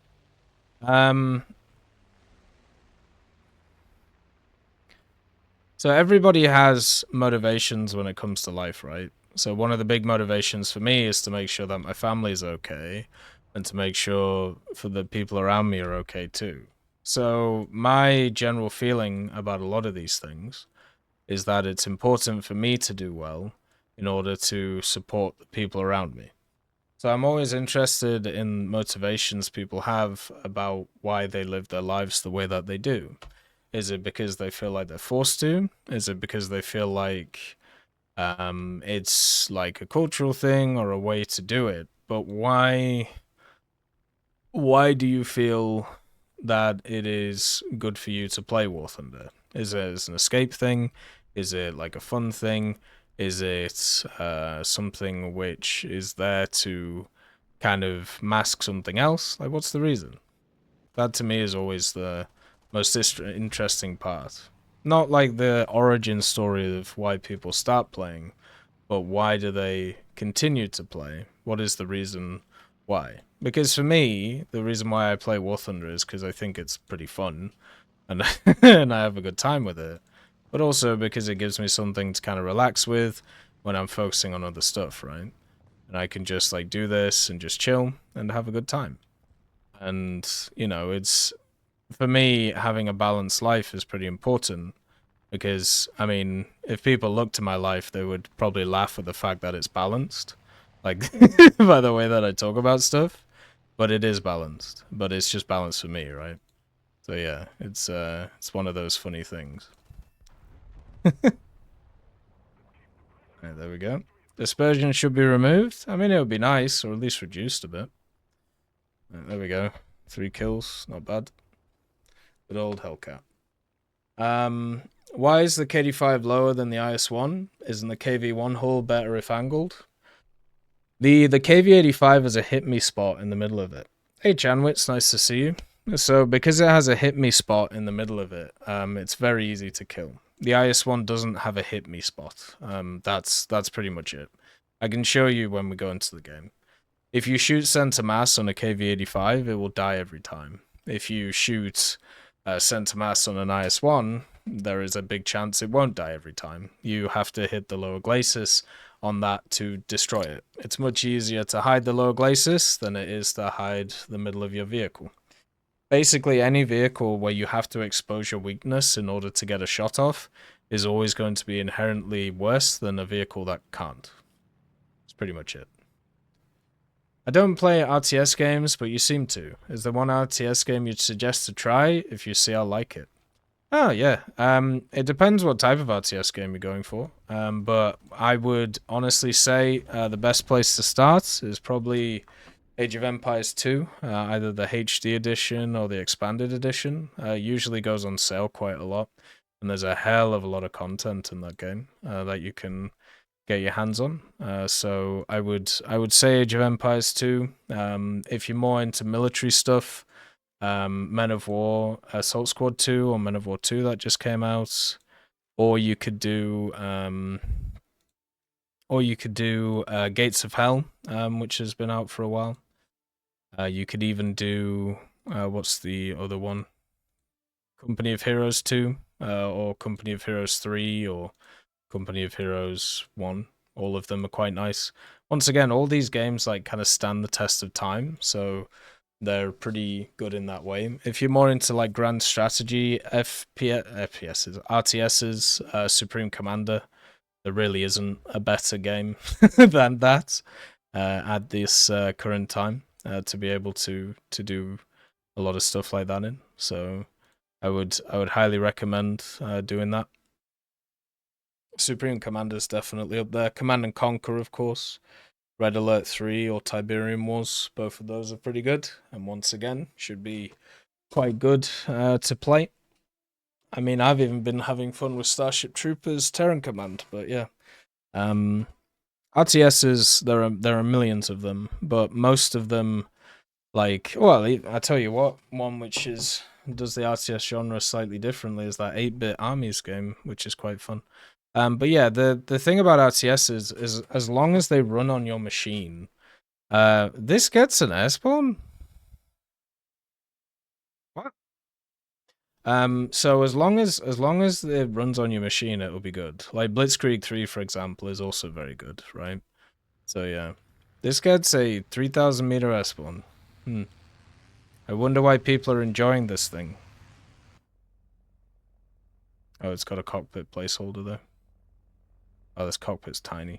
So everybody has motivations when it comes to life, right? So one of the big motivations for me is to make sure that my family is okay, and to make sure for the people around me are okay too. So my general feeling about a lot of these things is that it's important for me to do well in order to support the people around me. So I'm always interested in motivations people have about why they live their lives the way that they do. Is it because they feel like they're forced to? Is it because they feel like it's like a cultural thing or a way to do it? But why do you feel that it is good for you to play War Thunder? Is it as an escape thing? Is it like a fun thing? Is it something which is there to kind of mask something else? Like, what's the reason? That to me is always the most interesting part. Not like the origin story of why people start playing, but why do they continue to play? What is the reason why? Because for me, the reason why I play War Thunder is because I think it's pretty fun, and and I have a good time with it. But also because it gives me something to kind of relax with when I'm focusing on other stuff, right? And I can just like do this and just chill and have a good time. And, you know, it's, for me, having a balanced life is pretty important because, I mean, if people looked at my life, they would probably laugh at the fact that it's balanced, like, by the way that I talk about stuff. But it is balanced, but it's just balanced for me, right? So yeah, it's one of those funny things. Right, there we go. Dispersion should be removed. I mean, it would be nice, or at least reduced a bit. Right, there we go. 3 kills, not bad. Good old Hellcat. Why is the KD5 lower than the IS-1? Isn't the KV-1 hull better if angled? The KV-85 has a hit me spot in the middle of it. Hey Janwitz, nice to see you. So because it has a hit me spot in the middle of it, it's very easy to kill. the IS-1 doesn't have a hit me spot. That's pretty much it. I can show you when we go into the game. If you shoot center mass on a KV-85, it will die every time. If you shoot center mass on an IS-1, there is a big chance it won't die every time. You have to hit the lower glacis on that to destroy it. It's much easier to hide the lower glacis than it is to hide the middle of your vehicle. Basically, any vehicle where you have to expose your weakness in order to get a shot off is always going to be inherently worse than a vehicle that can't. That's pretty much it. I don't play RTS games, but you seem to. Is there one RTS game you'd suggest to try if you see I like it? Oh, yeah. It depends what type of RTS game you're going for. But I would honestly say the best place to start is probably Age of Empires 2, either the HD edition or the expanded edition. Usually goes on sale quite a lot, and there's a hell of a lot of content in that game that you can get your hands on. So I would say Age of Empires 2. If you're more into military stuff, Men of War Assault Squad 2 or Men of War 2 that just came out, or you could do Gates of Hell, which has been out for a while. You could even do what's the other one? Company of Heroes 2, or Company of Heroes 3, or Company of Heroes 1. All of them are quite nice. Once again, all these games like kind of stand the test of time, so they're pretty good in that way. If you're more into like grand strategy, FPSs, RTSs, Supreme Commander, there really isn't a better game than that at this current time to be able to do a lot of stuff like that in. So I would highly recommend doing that. Supreme Commander's definitely up there. Command and Conquer, of course. Red Alert 3 or Tiberium Wars, both of those are pretty good. And once again, should be quite good to play. I mean, I've even been having fun with Starship Troopers Terran Command, but yeah. RTSs, there are millions of them, but most of them, like, well, I tell you what, one which does the RTS genre slightly differently is that 8-bit Armies game, which is quite fun. But yeah, the thing about RTS is as long as they run on your machine, this gets an airborne. What? So as long as it runs on your machine, it will be good. Like Blitzkrieg 3, for example, is also very good, right? So yeah, this gets a 3,000 meter airborne. I wonder why people are enjoying this thing. Oh, it's got a cockpit placeholder there. Oh, this cockpit's tiny.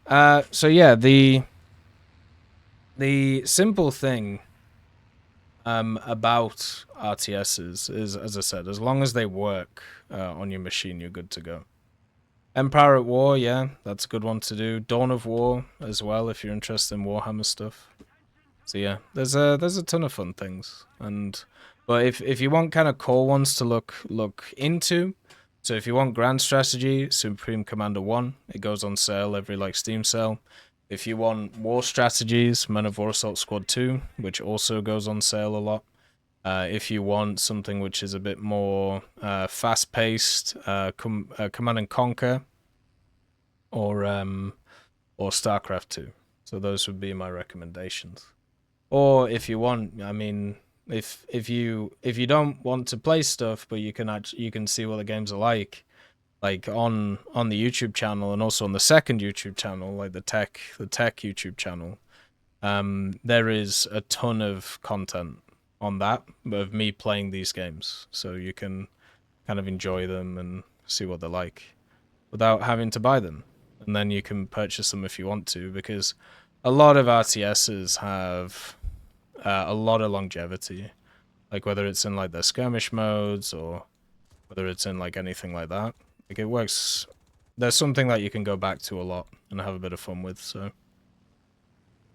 So yeah, the simple thing about RTSs is, as I said, as long as they work on your machine, you're good to go. Empire at War, yeah, that's a good one to do. Dawn of War as well, if you're interested in Warhammer stuff. So yeah, there's a ton of fun things, but if you want kind of core ones to look into, so if you want Grand Strategy, Supreme Commander 1, it goes on sale every like Steam sale. If you want War Strategies, Men of War Assault Squad 2, which also goes on sale a lot. If you want something which is a bit more fast-paced, Command and Conquer, or StarCraft 2. So those would be my recommendations. Or if you want, I mean, if you don't want to play stuff, but you can see what the games are like on the YouTube channel and also on the second YouTube channel, like the TEC YouTube channel. There is a ton of content on that of me playing these games, so you can kind of enjoy them and see what they're like without having to buy them, and then you can purchase them if you want to, because a lot of RTSs have a lot of longevity, like whether it's in like their skirmish modes or whether it's in like anything like that. Like it works. There's something that you can go back to a lot and have a bit of fun with, so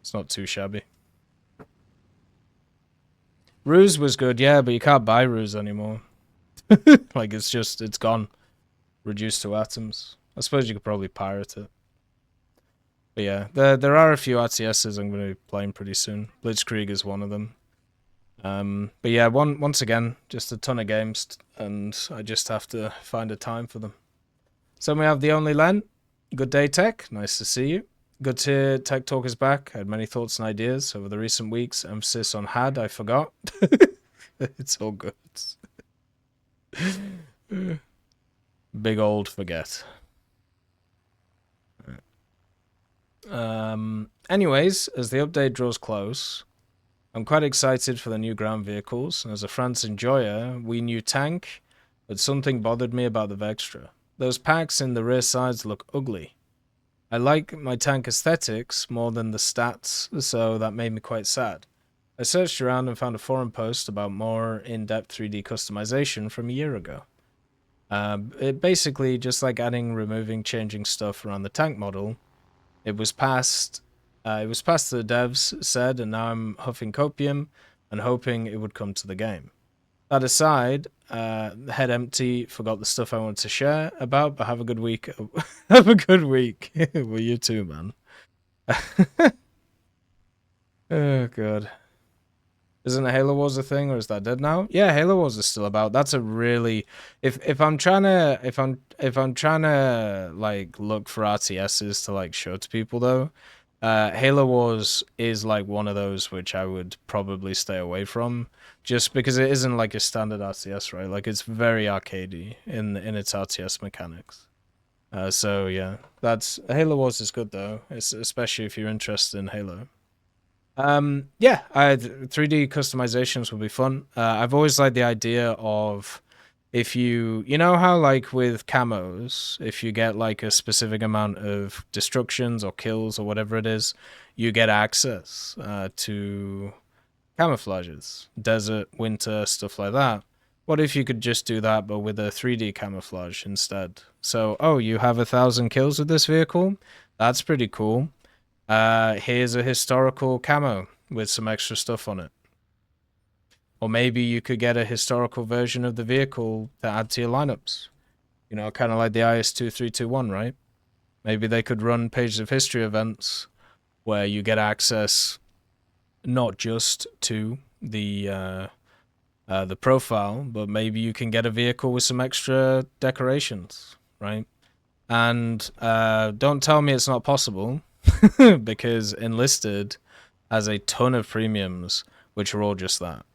it's not too shabby. Ruse was good, yeah, but you can't buy Ruse anymore. Like it's gone, reduced to atoms. I suppose you could probably pirate it. But yeah, there are a few RTSs I'm going to be playing pretty soon. Blitzkrieg is one of them. But yeah, once again, just a ton of games, and I just have to find a time for them. So we have the only Len. Good day, Tech. Nice to see you. Good to hear Tech Talk is back. I had many thoughts and ideas over the recent weeks. Emphasis on had, I forgot. It's all good. Big old forget. Anyways, as the update draws close, I'm quite excited for the new ground vehicles. As a France enjoyer, we knew tank, but something bothered me about the Vextra. Those packs in the rear sides look ugly. I like my tank aesthetics more than the stats, so that made me quite sad. I searched around and found a forum post about more in-depth 3D customization from a year ago. It basically just like adding, removing, changing stuff around the tank model. It was past the devs said, and now I'm huffing copium and hoping it would come to the game. That aside, head empty, forgot the stuff I want to share about, but have a good week. Have a good week. Well, you too, man. Oh, God. Isn't Halo Wars a thing, or is that dead now? Yeah, Halo Wars is still about. That's a really if I'm trying to like look for RTSs to like show to people though, Halo Wars is like one of those which I would probably stay away from, just because it isn't like a standard RTS, right? Like it's very arcadey in its RTS mechanics. So yeah, that's Halo Wars is good though, it's, especially if you're interested in Halo. Yeah, 3D customizations will be fun. I've always liked the idea of if you know how like with camos, if you get like a specific amount of destructions or kills or whatever it is, you get access to camouflages, desert, winter, stuff like that. What if you could just do that but with a 3D camouflage instead? So, oh, you have 1,000 kills with this vehicle? That's pretty cool. Here's a historical camo with some extra stuff on it. Or maybe you could get a historical version of the vehicle to add to your lineups. You know, kind of like the IS-2321, right? Maybe they could run pages of history events where you get access not just to the profile, but maybe you can get a vehicle with some extra decorations, right? And don't tell me it's not possible, because Enlisted has a ton of premiums, which are all just that.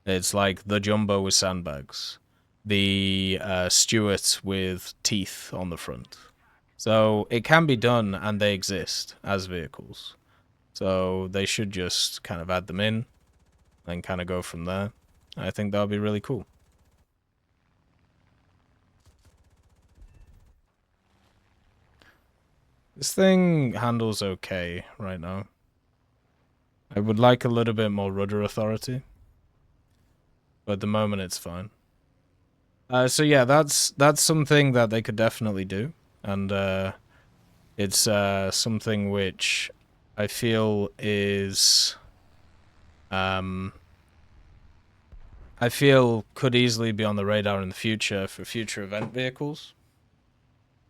It's like the Jumbo with sandbags, the Stuart with teeth on the front. So it can be done, and they exist as vehicles. So they should just kind of add them in and kind of go from there. I think that would be really cool. This thing handles okay right now. I would like a little bit more rudder authority, but at the moment it's fine. So yeah, that's something that they could definitely do, and it's something which I feel is I feel could easily be on the radar in the future for future event vehicles.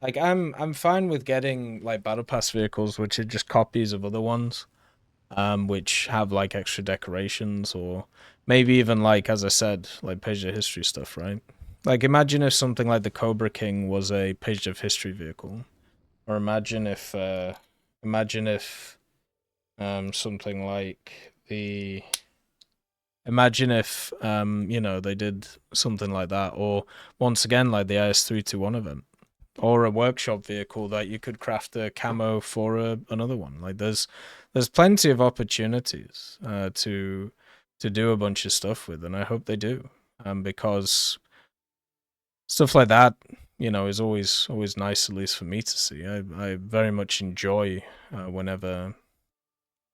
Like I'm fine with getting like battle pass vehicles which are just copies of other ones, which have like extra decorations, or maybe even like, as I said, like page of history stuff, right? Like imagine if something like the Cobra King was a page of history vehicle, or imagine if something like the imagine if you know, they did something like that, or once again like the IS-321 event, or a workshop vehicle that you could craft a camo for another one. Like there's plenty of opportunities to do a bunch of stuff with, and I hope they do, because stuff like that, you know, is always nice, at least for me to see. I very much enjoy whenever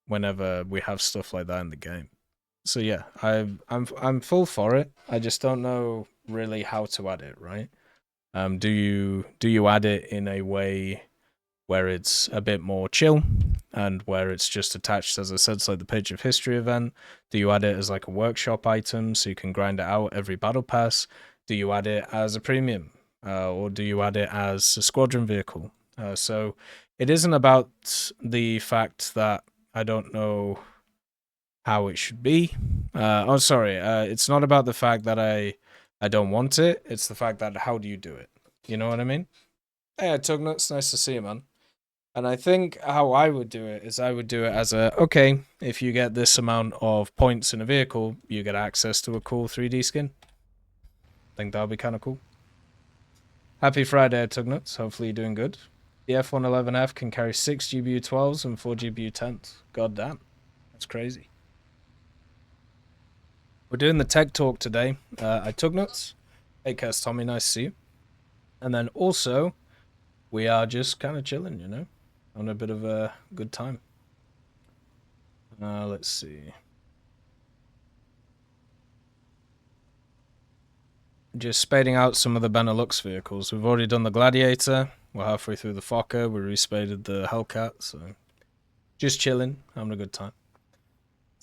we have stuff like that in the game. So yeah, I'm full for it. I just don't know really how to add it, right? Do you add it in a way where it's a bit more chill, and where it's just attached, as I said, it's like the page of history event? Do you add it as like a workshop item so you can grind it out every battle pass? Do you add it as a premium, or do you add it as a squadron vehicle? So it isn't about the fact that I don't know how it should be. Oh, sorry. It's not about the fact that I don't want it. It's the fact that how do you do it? You know what I mean? Hey, Tugnuts, nice to see you, man. And I think how I would do it is I would do it as a, okay, if you get this amount of points in a vehicle, you get access to a cool 3D skin. I think that would be kind of cool. Happy Friday, Tugnuts. Hopefully you're doing good. The F111F can carry 6 GBU-12s and 4 GBU-10s. God damn. That's crazy. We're doing the tech talk today. I Tugnuts. Hey, Curse Tommy, nice to see you. And then also, we are just kind of chilling, you know? On a bit of a good time. Let's see. Just spading out some of the Benelux vehicles. We've already done the Gladiator. We're halfway through the Fokker. We respaded the Hellcat, so just chilling, having a good time.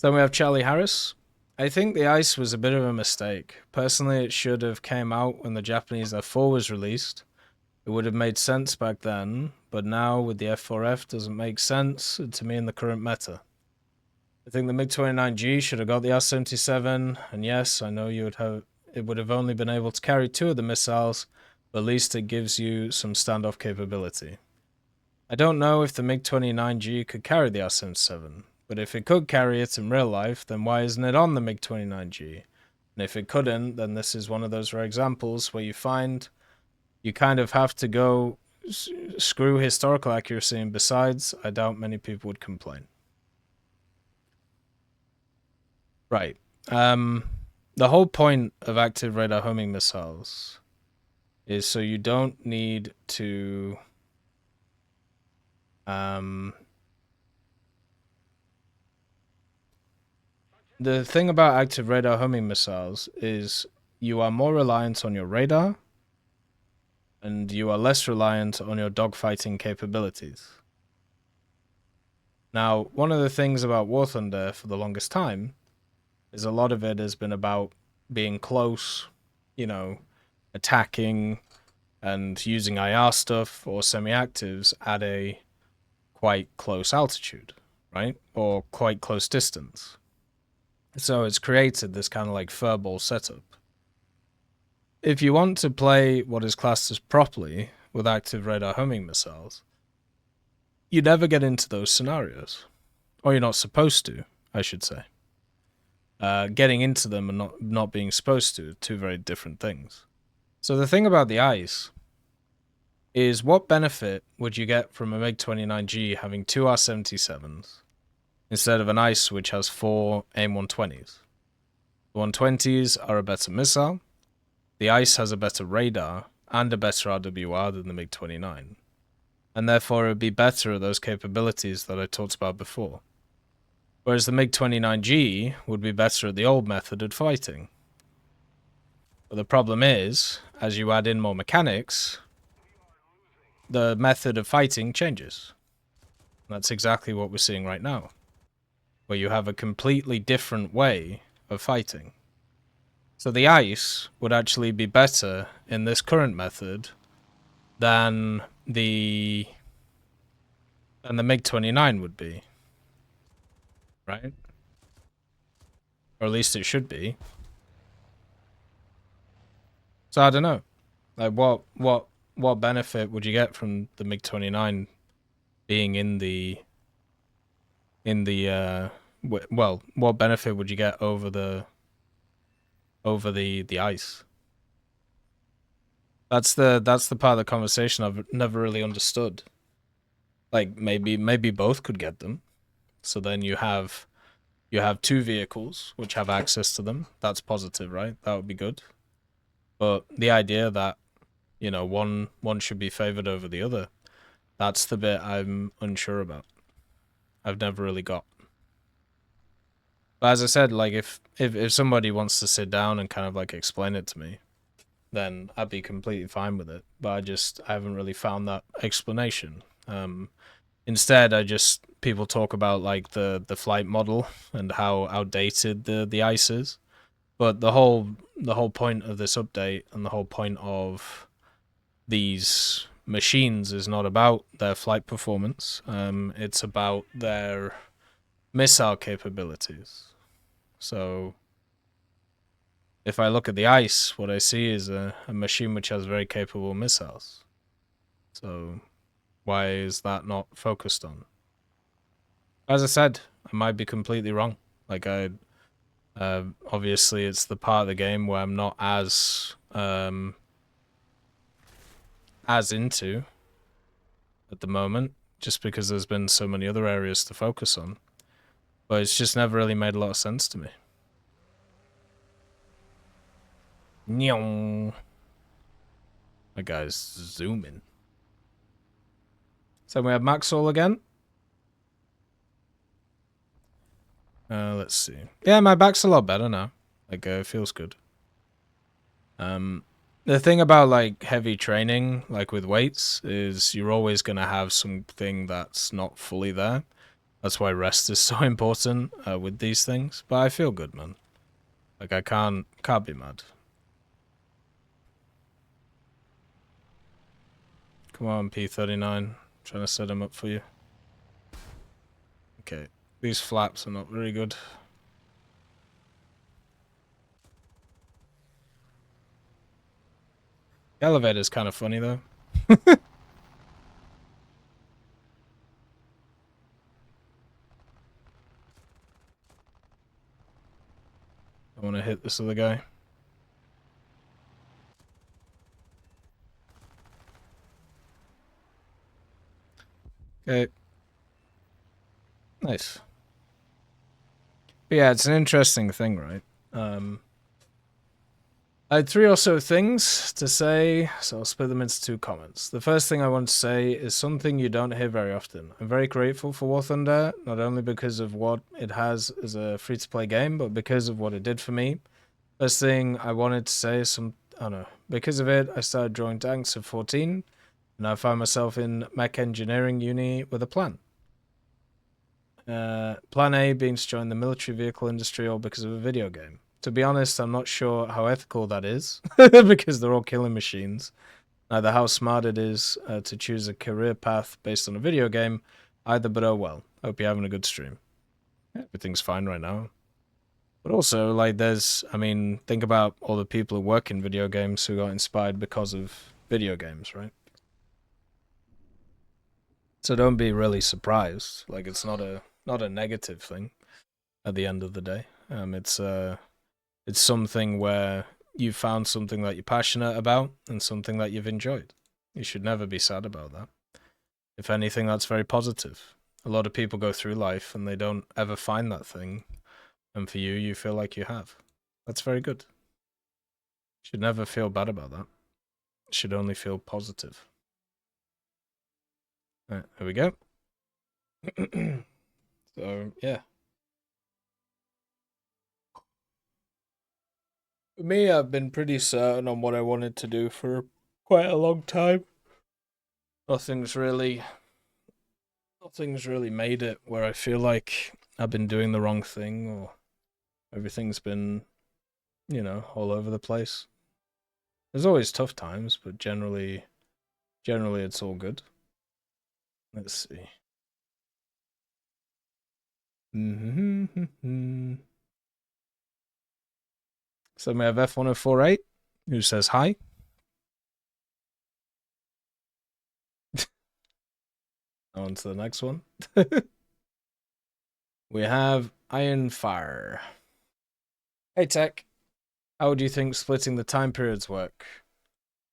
Then we have Charlie Harris. I think the ice was a bit of a mistake. Personally, it should have came out when the Japanese F4 was released. It would have made sense back then, but now with the F4F doesn't make sense to me in the current meta. I think the MiG-29G should have got the R-77, and yes, I know it would have only been able to carry 2 of the missiles, but at least it gives you some standoff capability. I don't know if the MiG-29G could carry the R-77, but if it could carry it in real life, then why isn't it on the MiG-29G? And if it couldn't, then this is one of those rare examples where you find you kind of have to go screw historical accuracy, and besides, I doubt many people would complain. Right. The whole point of active radar homing missiles is so you don't need to the thing about active radar homing missiles is you are more reliant on your radar and you are less reliant on your dogfighting capabilities. Now, one of the things about War Thunder for the longest time is a lot of it has been about being close, you know, attacking and using IR stuff or semi-actives at a quite close altitude, right? Or quite close distance. So it's created this kind of like furball setup. If you want to play what is classed as properly with active radar homing missiles, you never get into those scenarios. Or you're not supposed to, I should say. Getting into them and not being supposed to, 2 very different things. So the thing about the ice is what benefit would you get from a MiG-29G having 2 R-77s instead of an ice which has 4 AIM-120s? The 120s are a better missile, the ice has a better radar and a better RWR than the MiG-29, and therefore it would be better at those capabilities that I talked about before. Whereas the MiG-29G would be better at the old method of fighting. But the problem is, as you add in more mechanics, the method of fighting changes. That's exactly what we're seeing right now, where you have a completely different way of fighting. So the ice would actually be better in this current method than the MiG-29 would be. Right? Or at least it should be. So I don't know. Like what benefit would you get from the MiG-29 being in the well, what benefit would you get over the ice? That's the part of the conversation I've never really understood. Like maybe both could get them. So then you have 2 vehicles which have access to them. That's positive, right? That would be good. But the idea that, you know, one should be favored over the other, that's the bit I'm unsure about. I've never really got. But as I said, like if somebody wants to sit down and kind of like explain it to me, then I'd be completely fine with it. But I haven't really found that explanation. Instead, people talk about like the flight model and how outdated the ice is. But the whole point of this update and the whole point of these machines is not about their flight performance. It's about their missile capabilities, So if I look at the ice, what I see is a machine which has very capable missiles. So why is that not focused on? As I said, I might be completely wrong. Like obviously it's the part of the game where I'm not as into at the moment, just because there's been so many other areas to focus on. But it's just never really made a lot of sense to me. Nyong. My guy's zooming. So we have Maxwell again. Let's see. Yeah, my back's a lot better now. Like, it feels good. The thing about, like, heavy training, like with weights, is you're always going to have something that's not fully there. That's why rest is so important with these things. But I feel good, man. Like, I can't be mad. Come on, P39. Trying to set him up for you. Okay. These flaps are not very good. The elevator's kind of funny, though. I want to hit this other guy. Okay. Nice. But yeah, it's an interesting thing, right? I had 3 or so things to say, so I'll split them into 2 comments. The first thing I want to say is something you don't hear very often. I'm very grateful for War Thunder, not only because of what it has as a free-to-play game, but because of what it did for me. First thing I wanted to say is because of it, I started drawing tanks at 14, and I found myself in mech engineering uni with a plan. Plan A being to join the military vehicle industry, all because of a video game. To be honest, I'm not sure how ethical that is, because they're all killing machines. Neither how smart it is to choose a career path based on a video game, either, but oh well. Hope you're having a good stream. Everything's fine right now. But also, like, think about all the people who work in video games who got inspired because of video games, right? So don't be really surprised. Like, it's not a negative thing at the end of the day. It's something where you've found something that you're passionate about and something that you've enjoyed. You should never be sad about that. If anything, that's very positive. A lot of people go through life and they don't ever find that thing. And for you, you feel like you have. That's very good. You should never feel bad about that. You should only feel positive. All right, here we go. So, yeah. For me, I've been pretty certain on what I wanted to do for quite a long time. Nothing's really made it where I feel like I've been doing the wrong thing or everything's been, all over the place. There's always tough times, but generally it's all good. Let's see. So we have F1048, who says hi. On to the next one. We have Iron Fire. Hey Tech, how do you think splitting the time periods work?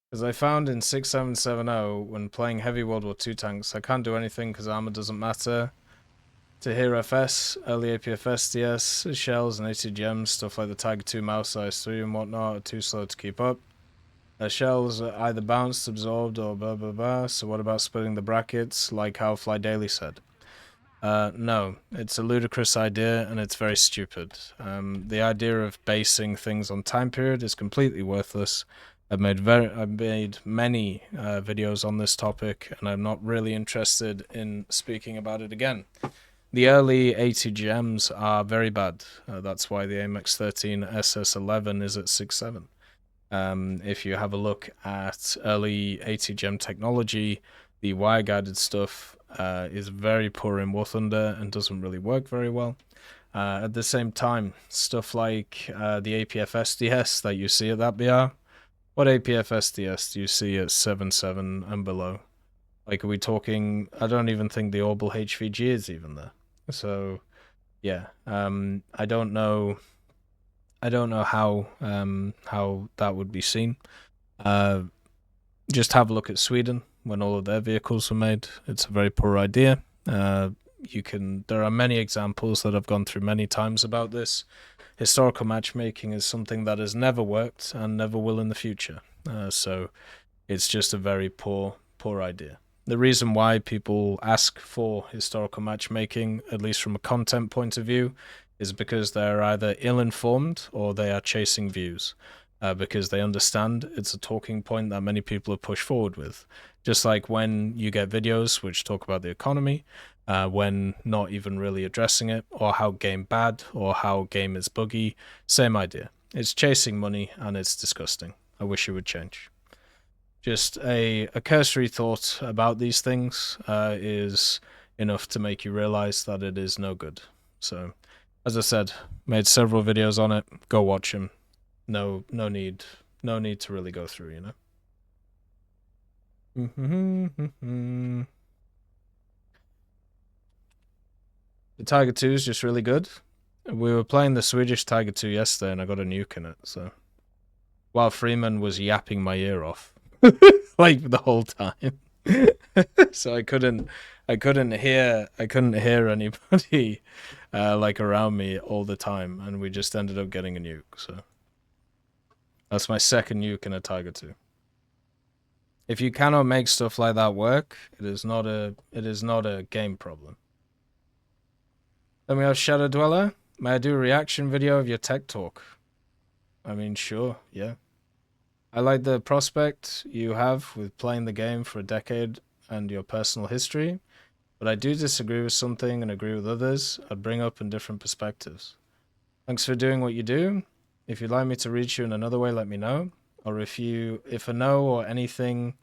Because I found in 6770, when playing heavy World War II tanks, I can't do anything because armor doesn't matter. To hear FS, early APFS, DS, shells and ATGMs, stuff like the Tiger 2 mouse size 3 and whatnot are too slow to keep up. Shells are either bounced, absorbed, or blah blah blah, so what about splitting the brackets, like how Fly Daily said? No, it's a ludicrous idea and it's very stupid. The idea of basing things on time period is completely worthless. I've made many videos on this topic, and I'm not really interested in speaking about it again. The early ATGMs are very bad. That's why the AMX-13 SS11 is at 6.7. If you have a look at early ATGM technology, the wire-guided stuff is very poor in War Thunder and doesn't really work very well. At the same time, stuff like the APF SDS that you see at that BR, what APF SDS do you see at 7.7 and below? Like, are we talking? I don't even think the Orbital HVG is even there. So, yeah, I don't know. I don't know how that would be seen. Just have a look at Sweden when all of their vehicles were made. It's a very poor idea. There are many examples that I've gone through many times about this. Historical matchmaking is something that has never worked and never will in the future. So it's just a very poor idea. The reason why people ask for historical matchmaking, at least from a content point of view, is because they're either ill-informed or they are chasing views. Because they understand it's a talking point that many people are pushed forward with. Just like when you get videos which talk about the economy, when not even really addressing it, or how game bad, or how game is buggy, same idea. It's chasing money and it's disgusting. I wish it would change. Just a cursory thought about these things is enough to make you realize that it is no good. So, as I said, made several videos on it. Go watch them. No need to really go through, you know. The Tiger 2 is just really good. We were playing the Swedish Tiger 2 yesterday and I got a nuke in it, so while Freeman was yapping my ear off like the whole time. So I couldn't hear anybody like around me all the time, and we just ended up getting a nuke, so that's my second nuke in a Tiger 2. If you cannot make stuff like that work, it is not a game problem. Then we have Shadow Dweller. May I do a reaction video of your tech talk? I mean, sure, yeah. I like the prospect you have with playing the game for a decade and your personal history, but I do disagree with something and agree with others I'd bring up in different perspectives. Thanks for doing what you do. If you'd like me to reach you in another way, let me know. Or if a no or anything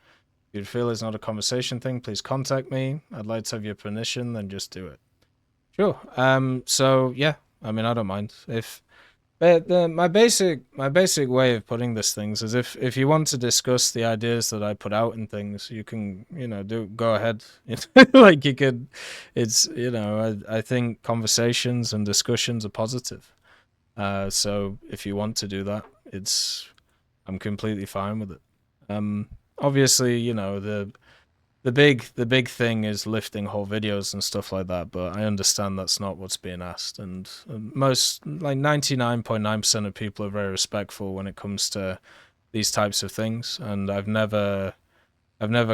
you'd feel is not a conversation thing, please contact me. I'd like to have your permission, then just do it. Sure. So yeah, I mean, I don't mind but my basic way of putting this things is if you want to discuss the ideas that I put out and things, you can, go ahead. Like you could, it's, I think conversations and discussions are positive. So if you want to do that, I'm completely fine with it. Obviously, the big thing is lifting whole videos and stuff like that, but I understand that's not what's being asked, and most, like 99.9% of people are very respectful when it comes to these types of things, and I've never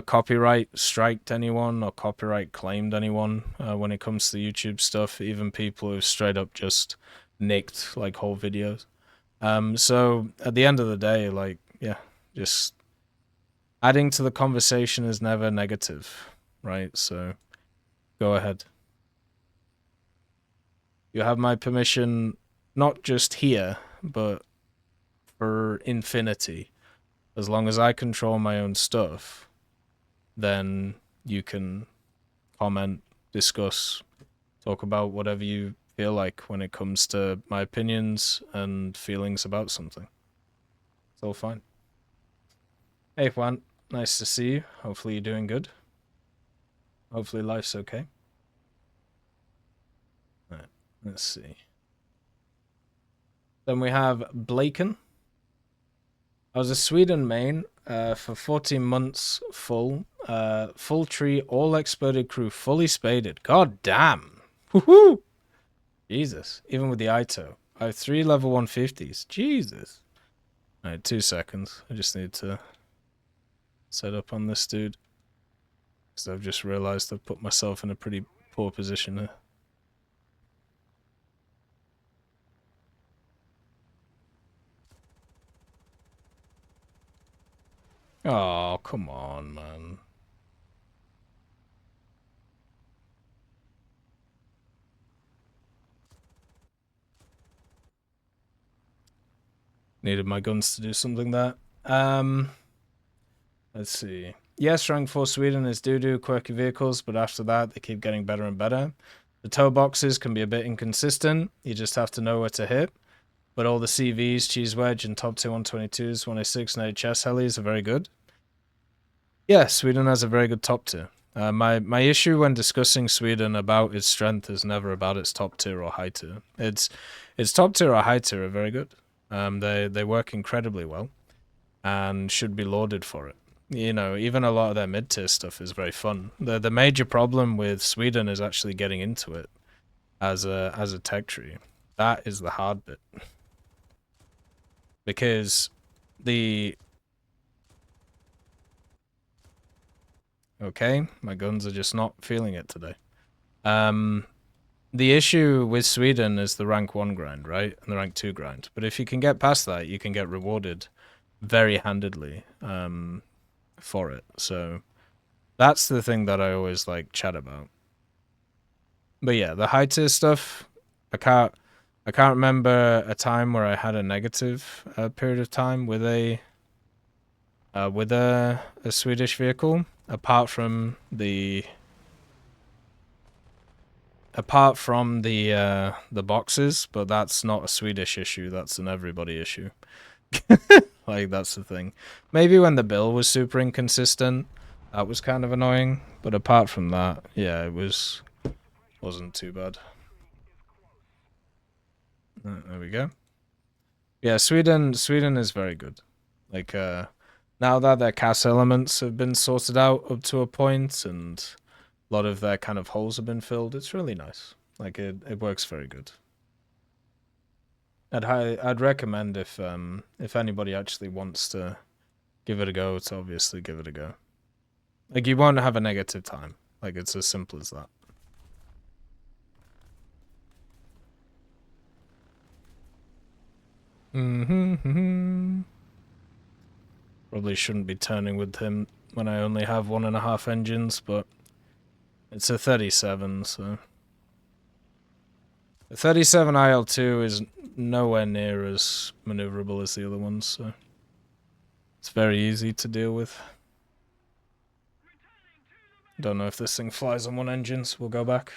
copyright striked anyone or copyright claimed anyone when it comes to YouTube stuff, even people who straight up just nicked like whole videos. So at the end of the day, like, yeah, just adding to the conversation is never negative, right? So go ahead. You have my permission, not just here, but for infinity. As long as I control my own stuff, then you can comment, discuss, talk about whatever you feel like when it comes to my opinions and feelings about something. It's all fine. Hey Juan, nice to see you. Hopefully you're doing good. Hopefully life's okay. All right, let's see. Then we have Blaken. I was a Sweden main for 14 months full. Full tree, all exploded crew, fully spaded. God damn. Woohoo! Jesus. Even with the ITO. I have 3 level 150s. Jesus. Alright, 2 seconds. I just need to set up on this dude. Because I've just realized I've put myself in a pretty poor position here. Oh, come on, man. Needed my guns to do something there. Let's see. Yes, rank 4 Sweden is doo-doo, quirky vehicles, but after that, they keep getting better and better. The toe boxes can be a bit inconsistent. You just have to know where to hit. But all the CVs, cheese wedge, and top tier 122s, 106, and HS helis are very good. Yeah, Sweden has a very good top tier. My issue when discussing Sweden about its strength is never about its top tier or high tier. Its top tier or high tier are very good. They work incredibly well, and should be lauded for it. You know, even a lot of their mid tier stuff is very fun. The major problem with Sweden is actually getting into it as a tech tree. That is the hard bit, because okay, my guns are just not feeling it today. The issue with Sweden is the rank 1 grind, right? And the rank 2 grind. But if you can get past that, you can get rewarded very handedly for it. So that's the thing that I always like chat about. But yeah, the high tier stuff, I can't remember a time where I had a negative period of time with a Swedish vehicle, apart from the boxes, but that's not a Swedish issue, that's an everybody issue. Like, that's the thing. Maybe when the bill was super inconsistent, that was kind of annoying, but apart from that, yeah, it wasn't too bad. There we go. Yeah, Sweden is very good. Like, now that their CAS elements have been sorted out up to a point, and a lot of their kind of holes have been filled, it's really nice. Like, it works very good. I'd recommend if anybody actually wants to give it a go, to obviously give it a go. Like, you won't have a negative time. Like, it's as simple as that. Probably shouldn't be turning with him when I only have 1.5 engines, but it's a 37, so... The 37 IL-2 is nowhere near as maneuverable as the other ones, so... It's very easy to deal with. Don't know if this thing flies on one engine, so we'll go back.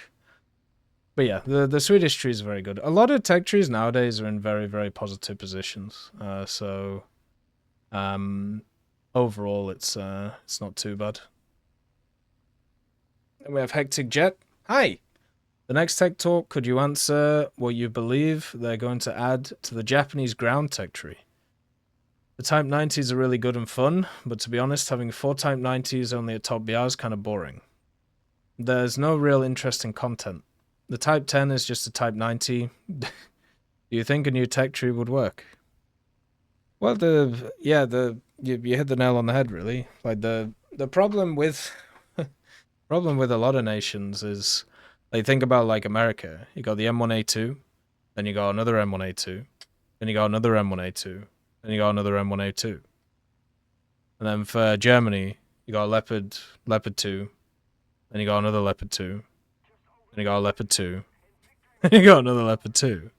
But yeah, the Swedish tree is very good. A lot of tech trees nowadays are in very, very positive positions. So overall, it's not too bad. And we have Hectic Jet. Hi! The next tech talk, could you answer what you believe they're going to add to the Japanese ground tech tree? The Type 90s are really good and fun, but to be honest, having 4 Type 90s only at top BR is kind of boring. There's no real interesting content. The Type 10 is just a Type 90. Do you think a new tech tree would work? Well, you hit the nail on the head, really. Like, the problem with problem with a lot of nations is, like, think about, like, America. You got the M1A2, then you got another M1A2, then you got another M1A2, then you got another M1A2. And then for Germany, you got a Leopard 2, then you got another Leopard 2, then you got a Leopard 2, then you got another Leopard 2.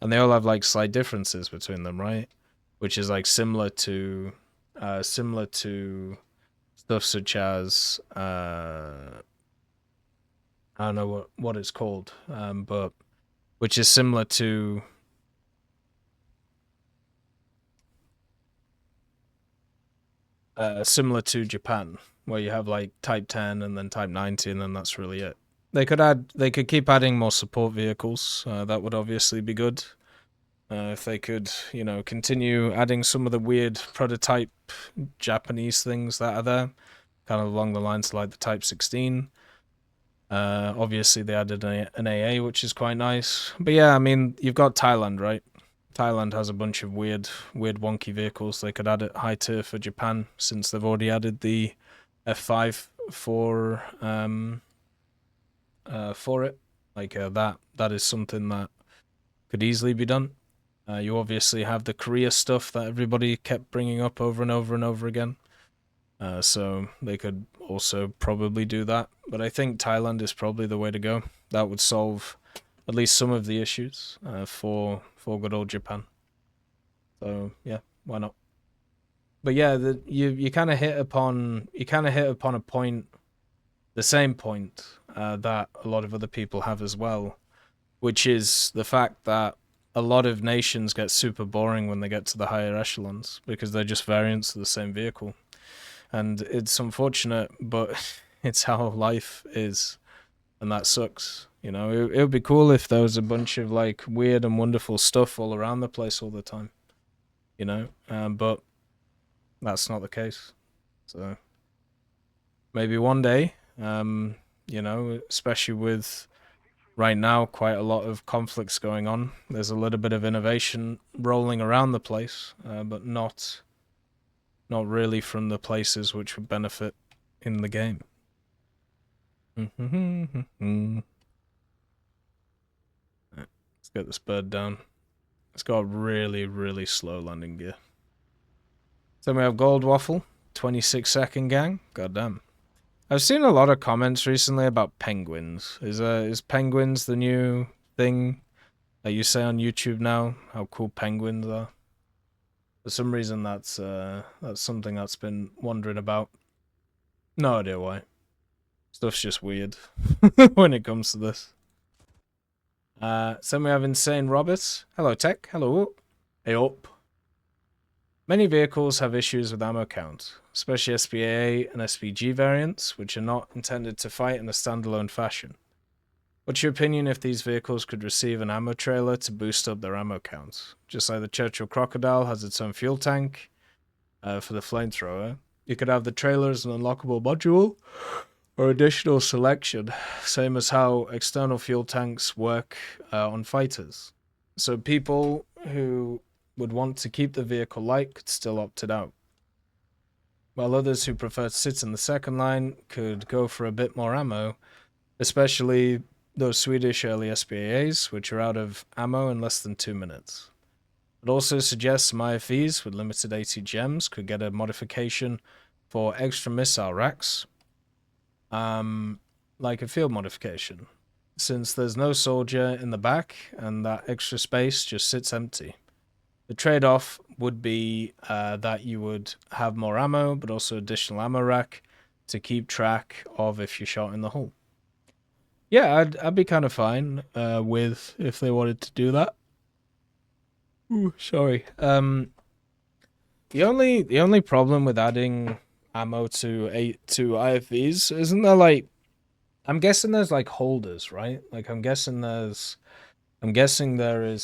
And they all have, like, slight differences between them, right? Which is, like, similar to stuff such as I don't know what it's called, but which is similar to Japan, where you have, like, Type 10 and then Type 90, and then that's really it. They could keep adding more support vehicles. That would obviously be good. If they could, you know, continue adding some of the weird prototype Japanese things that are there, kind of along the lines of, like, the Type 16. Obviously they added an AA, which is quite nice. But yeah, I mean, you've got Thailand, right? Thailand has a bunch of weird wonky vehicles. They could add it high tier for Japan, since they've already added the F5 for it. Like, that is something that could easily be done. You obviously have the Korea stuff that everybody kept bringing up over and over and over again. So they could also probably do that. But I think Thailand is probably the way to go. That would solve at least some of the issues for good old Japan. So yeah, why not? But yeah, you kind of hit upon a point, the same point that a lot of other people have as well, which is the fact that a lot of nations get super boring when they get to the higher echelons because they're just variants of the same vehicle. And it's unfortunate, but it's how life is, and that sucks. You know, it would be cool if there was a bunch of like weird and wonderful stuff all around the place all the time, you know, but that's not the case. So maybe one day, you know, especially with right now quite a lot of conflicts going on, there's a little bit of innovation rolling around the place, but not really from the places which would benefit in the game. Let's get this bird down. It's got really, really slow landing gear. So we have Gold Waffle, 26-second gang. Goddamn. I've seen a lot of comments recently about penguins. Is penguins the new thing that you say on YouTube now? How cool penguins are. For some reason, that's something that's been wondering about. No idea why. Stuff's just weird when it comes to this. Then we have Insane Roberts. Hello, Tech. Hello. Hey up. Many vehicles have issues with ammo count, especially SPAA and SPG variants, which are not intended to fight in a standalone fashion. What's your opinion if these vehicles could receive an ammo trailer to boost up their ammo counts? Just like the Churchill Crocodile has its own fuel tank for the flamethrower, you could have the trailer as an unlockable module or additional selection, same as how external fuel tanks work on fighters. So people who would want to keep the vehicle light could still opt it out, while others who prefer to sit in the second line could go for a bit more ammo, especially those Swedish early SPAAs, which are out of ammo in less than 2 minutes. It also suggests some IFVs with limited AT gems could get a modification for extra missile racks, like a field modification, since there's no soldier in the back and that extra space just sits empty. The trade-off would be that you would have more ammo, but also additional ammo rack to keep track of if you're shot in the hull. Yeah, I'd be kind of fine with if they wanted to do that. Ooh, sorry. The only problem with adding ammo to IFVs isn't there like, I'm guessing there's like holders, right? Like I'm guessing there is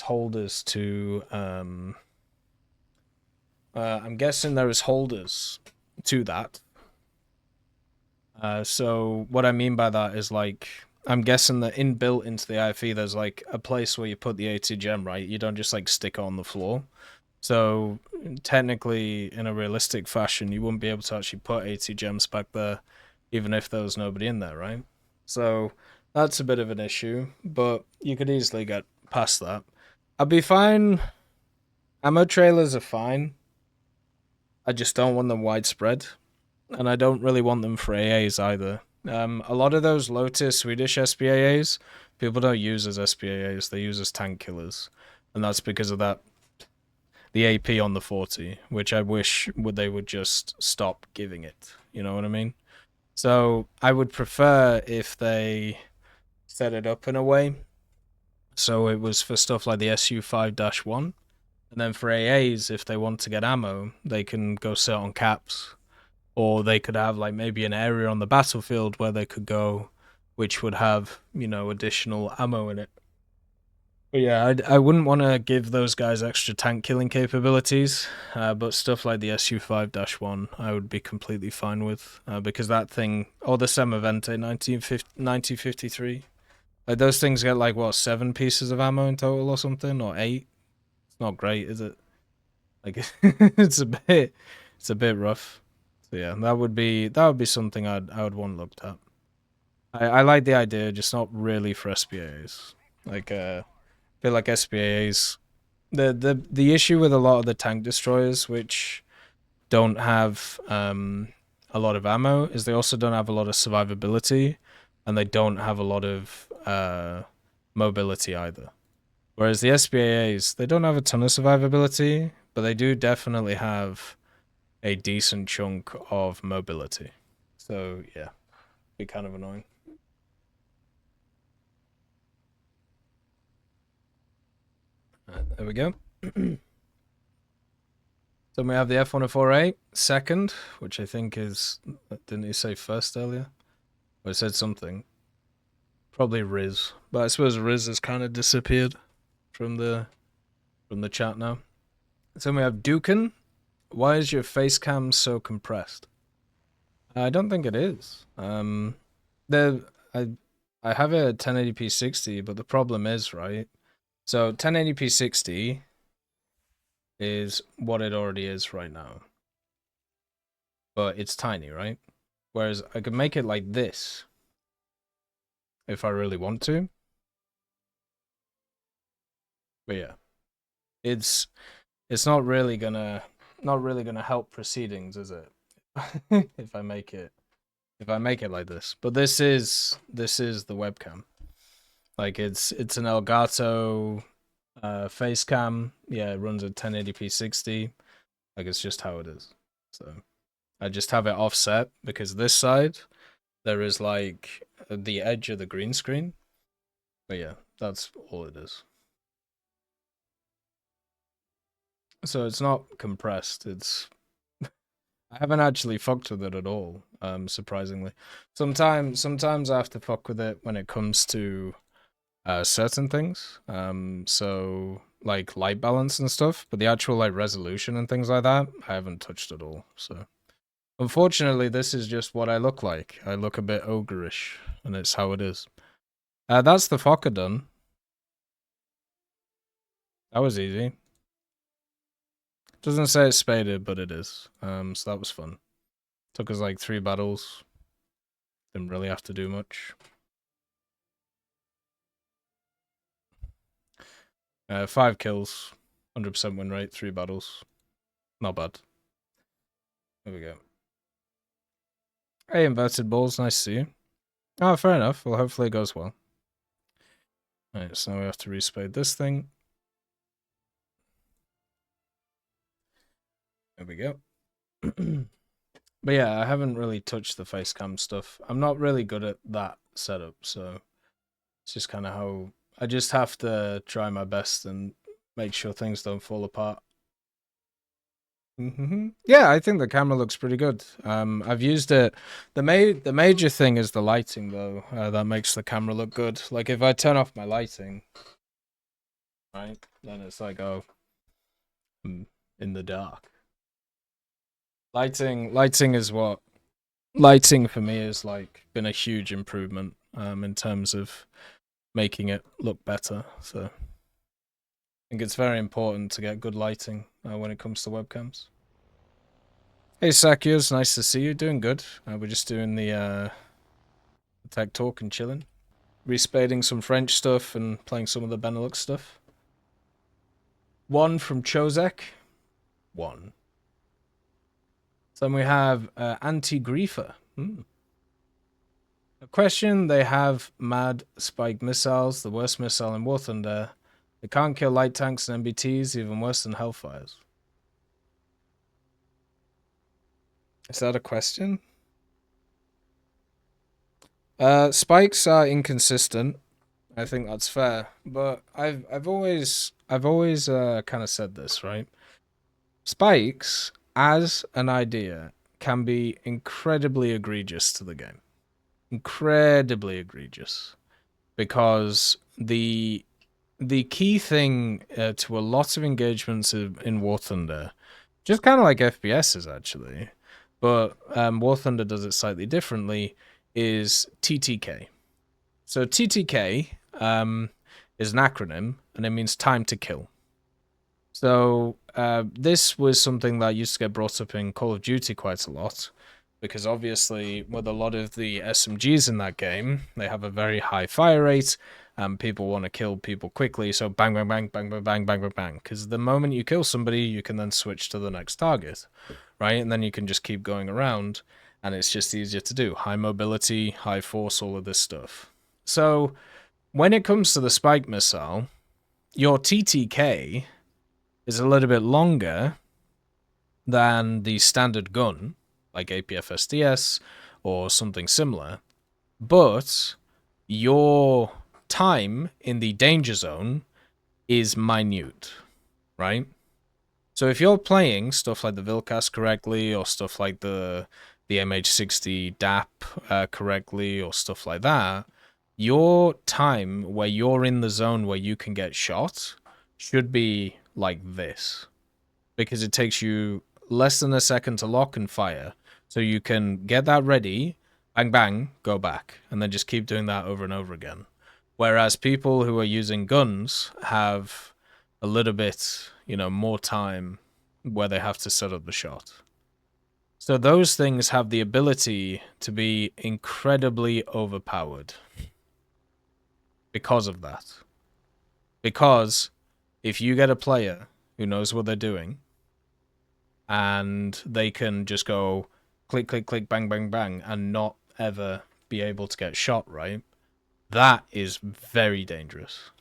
holders to I'm guessing there is holders to that. So what I mean by that is like, I'm guessing that inbuilt into the IFE there's like a place where you put the AT gem, right? You don't just like stick it on the floor. So technically, in a realistic fashion, you wouldn't be able to actually put AT gems back there, even if there was nobody in there, right? So that's a bit of an issue, but you could easily get past that. I'd be fine. Ammo trailers are fine. I just don't want them widespread, and I don't really want them for AAs either. A lot of those low-tier Swedish SPAAs, people don't use as SPAAs, they use as tank killers, and that's because of that, the AP on the 40, which I wish they would just stop giving it, you know what I mean? So I would prefer if they set it up in a way so it was for stuff like the SU-5-1, and then for AAs, if they want to get ammo, they can go sit on caps, or they could have like maybe an area on the battlefield where they could go, which would have, you know, additional ammo in it. But yeah, I wouldn't want to give those guys extra tank killing capabilities, but stuff like the SU-5-1 I would be completely fine with, because that thing, or the Semavente 1953, like those things get like, what, 7 pieces of ammo in total or something, or 8? It's not great, is it? Like, it's a bit rough. So yeah, that would be something I would want looked at. I like the idea, just not really for SPAs. Like, I feel like SPAs, the issue with a lot of the tank destroyers, which don't have a lot of ammo, is they also don't have a lot of survivability, and they don't have a lot of mobility either. Whereas the SPAs, they don't have a ton of survivability, but they do definitely have a decent chunk of mobility. So yeah, be kind of annoying. There we go. So we have the F-104A second, which I think is... Didn't you say first earlier? Or I said something. Probably Riz. But I suppose Riz has kind of disappeared from the chat now. So we have Dukin. Why is your face cam so compressed? I don't think it is. I have it at 1080p 60, but the problem is, right? So 1080p 60 is what it already is right now. But it's tiny, right? Whereas I could make it like this if I really want to. But yeah. It's not really gonna help proceedings, is it? if I make it like this. But this is the webcam. Like it's an Elgato face cam. Yeah, it runs at 1080p 60. Like it's just how it is. So I just have it offset because this side there is like the edge of the green screen. But yeah, that's all it is. So it's not compressed. It's I haven't actually fucked with it at all. Surprisingly, sometimes I have to fuck with it when it comes to certain things. So like light balance and stuff, but the actual like resolution and things like that, I haven't touched at all. So unfortunately, this is just what I look like. I look a bit ogreish, and it's how it is. That's the Fokker done. That was easy. Doesn't say it's spaded, but it is. So that was fun. Took us like 3 battles. Didn't really have to do much. 5 kills, 100% win rate, 3 battles. Not bad. There we go. Hey, inverted balls, nice to see you. Oh, fair enough. Well, hopefully it goes well. Alright, so now we have to respade this thing. There we go. But yeah, I haven't really touched the face cam stuff. I'm not really good at that setup, so it's just kind of how I just have to try my best and make sure things don't fall apart. Yeah, I think the camera looks pretty good. I've used it. The major thing is the lighting, though. That makes the camera look good. Like if I turn off my lighting, right, then it's like, oh, I'm in the dark. Lighting is what. Lighting for me is like been a huge improvement. In terms of making it look better. So I think it's very important to get good lighting when it comes to webcams. Hey Sakyos, nice to see you. Doing good. We're just doing the TEC Talk and chilling. Respading some French stuff and playing some of the Benelux stuff. 1 from Chozek. 1. Then we have Anti-Griefer. A question, they have mad spike missiles, the worst missile in War Thunder. They can't kill light tanks and MBTs, even worse than Hellfires. Is that a question? Spikes are inconsistent. I think that's fair, but I've always kind of said this, right? Spikes as an idea can be incredibly egregious to the game. Incredibly egregious, because the key thing to a lot of engagements in War Thunder, just kind of like FPSs actually, but War Thunder does it slightly differently, is TTK. So TTK is an acronym, and it means time to kill. So this was something that used to get brought up in Call of Duty quite a lot, because obviously with a lot of the SMGs in that game, they have a very high fire rate, and people want to kill people quickly, so bang, bang, bang, bang, bang, bang, bang, bang, bang, because the moment you kill somebody, you can then switch to the next target, right? And then you can just keep going around, and it's just easier to do. High mobility, high force, all of this stuff. So when it comes to the spike missile, your TTK is a little bit longer than the standard gun, like APFSDS or something similar, but your time in the danger zone is minute, right? So if you're playing stuff like the Vilcast correctly, or stuff like the MH60 DAP correctly, or stuff like that, your time where you're in the zone where you can get shot should be like this. Because it takes you less than a second to lock and fire. So you can get that ready, bang bang, go back, and then just keep doing that over and over again. Whereas people who are using guns have a little bit, more time where they have to set up the shot. So those things have the ability to be incredibly overpowered because of that. Because if you get a player who knows what they're doing, and they can just go click, click, click, bang, bang, bang, and not ever be able to get shot, right? That is very dangerous.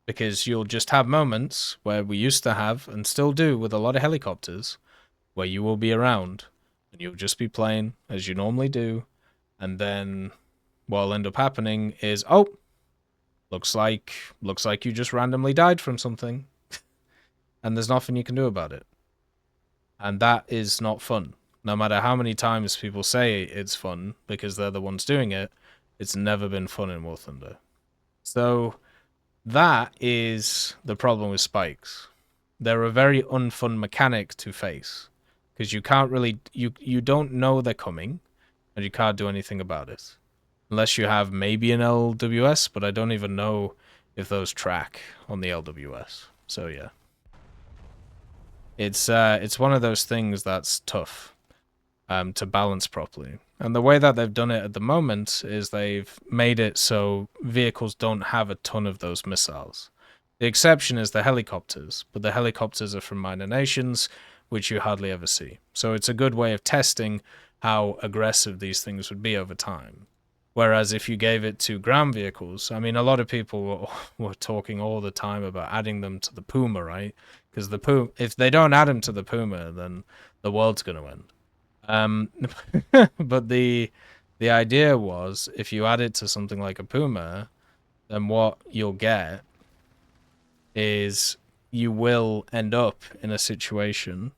Because you'll just have moments where we used to have, and still do with a lot of helicopters, where you will be around, and you'll just be playing as you normally do, and then what'll end up happening is, oh, looks like you just randomly died from something, and there's nothing you can do about it. And that is not fun. No matter how many times people say it's fun because they're the ones doing it, it's never been fun in War Thunder. So that is the problem with spikes. They're a very unfun mechanic to face because you can't really you don't know they're coming, and you can't do anything about it unless you have maybe an LWS, but I don't even know if those track on the LWS. So yeah. It's one of those things that's tough to balance properly. And the way that they've done it at the moment is they've made it so vehicles don't have a ton of those missiles. The exception is the helicopters, but the helicopters are from minor nations, which you hardly ever see. So it's a good way of testing how aggressive these things would be over time. Whereas if you gave it to ground vehicles, I mean, a lot of people were talking all the time about adding them to the Puma, right? Because the Puma, if they don't add them to the Puma, then the world's going to end. But the idea was, if you add it to something like a Puma, then what you'll get is you will end up in a situation.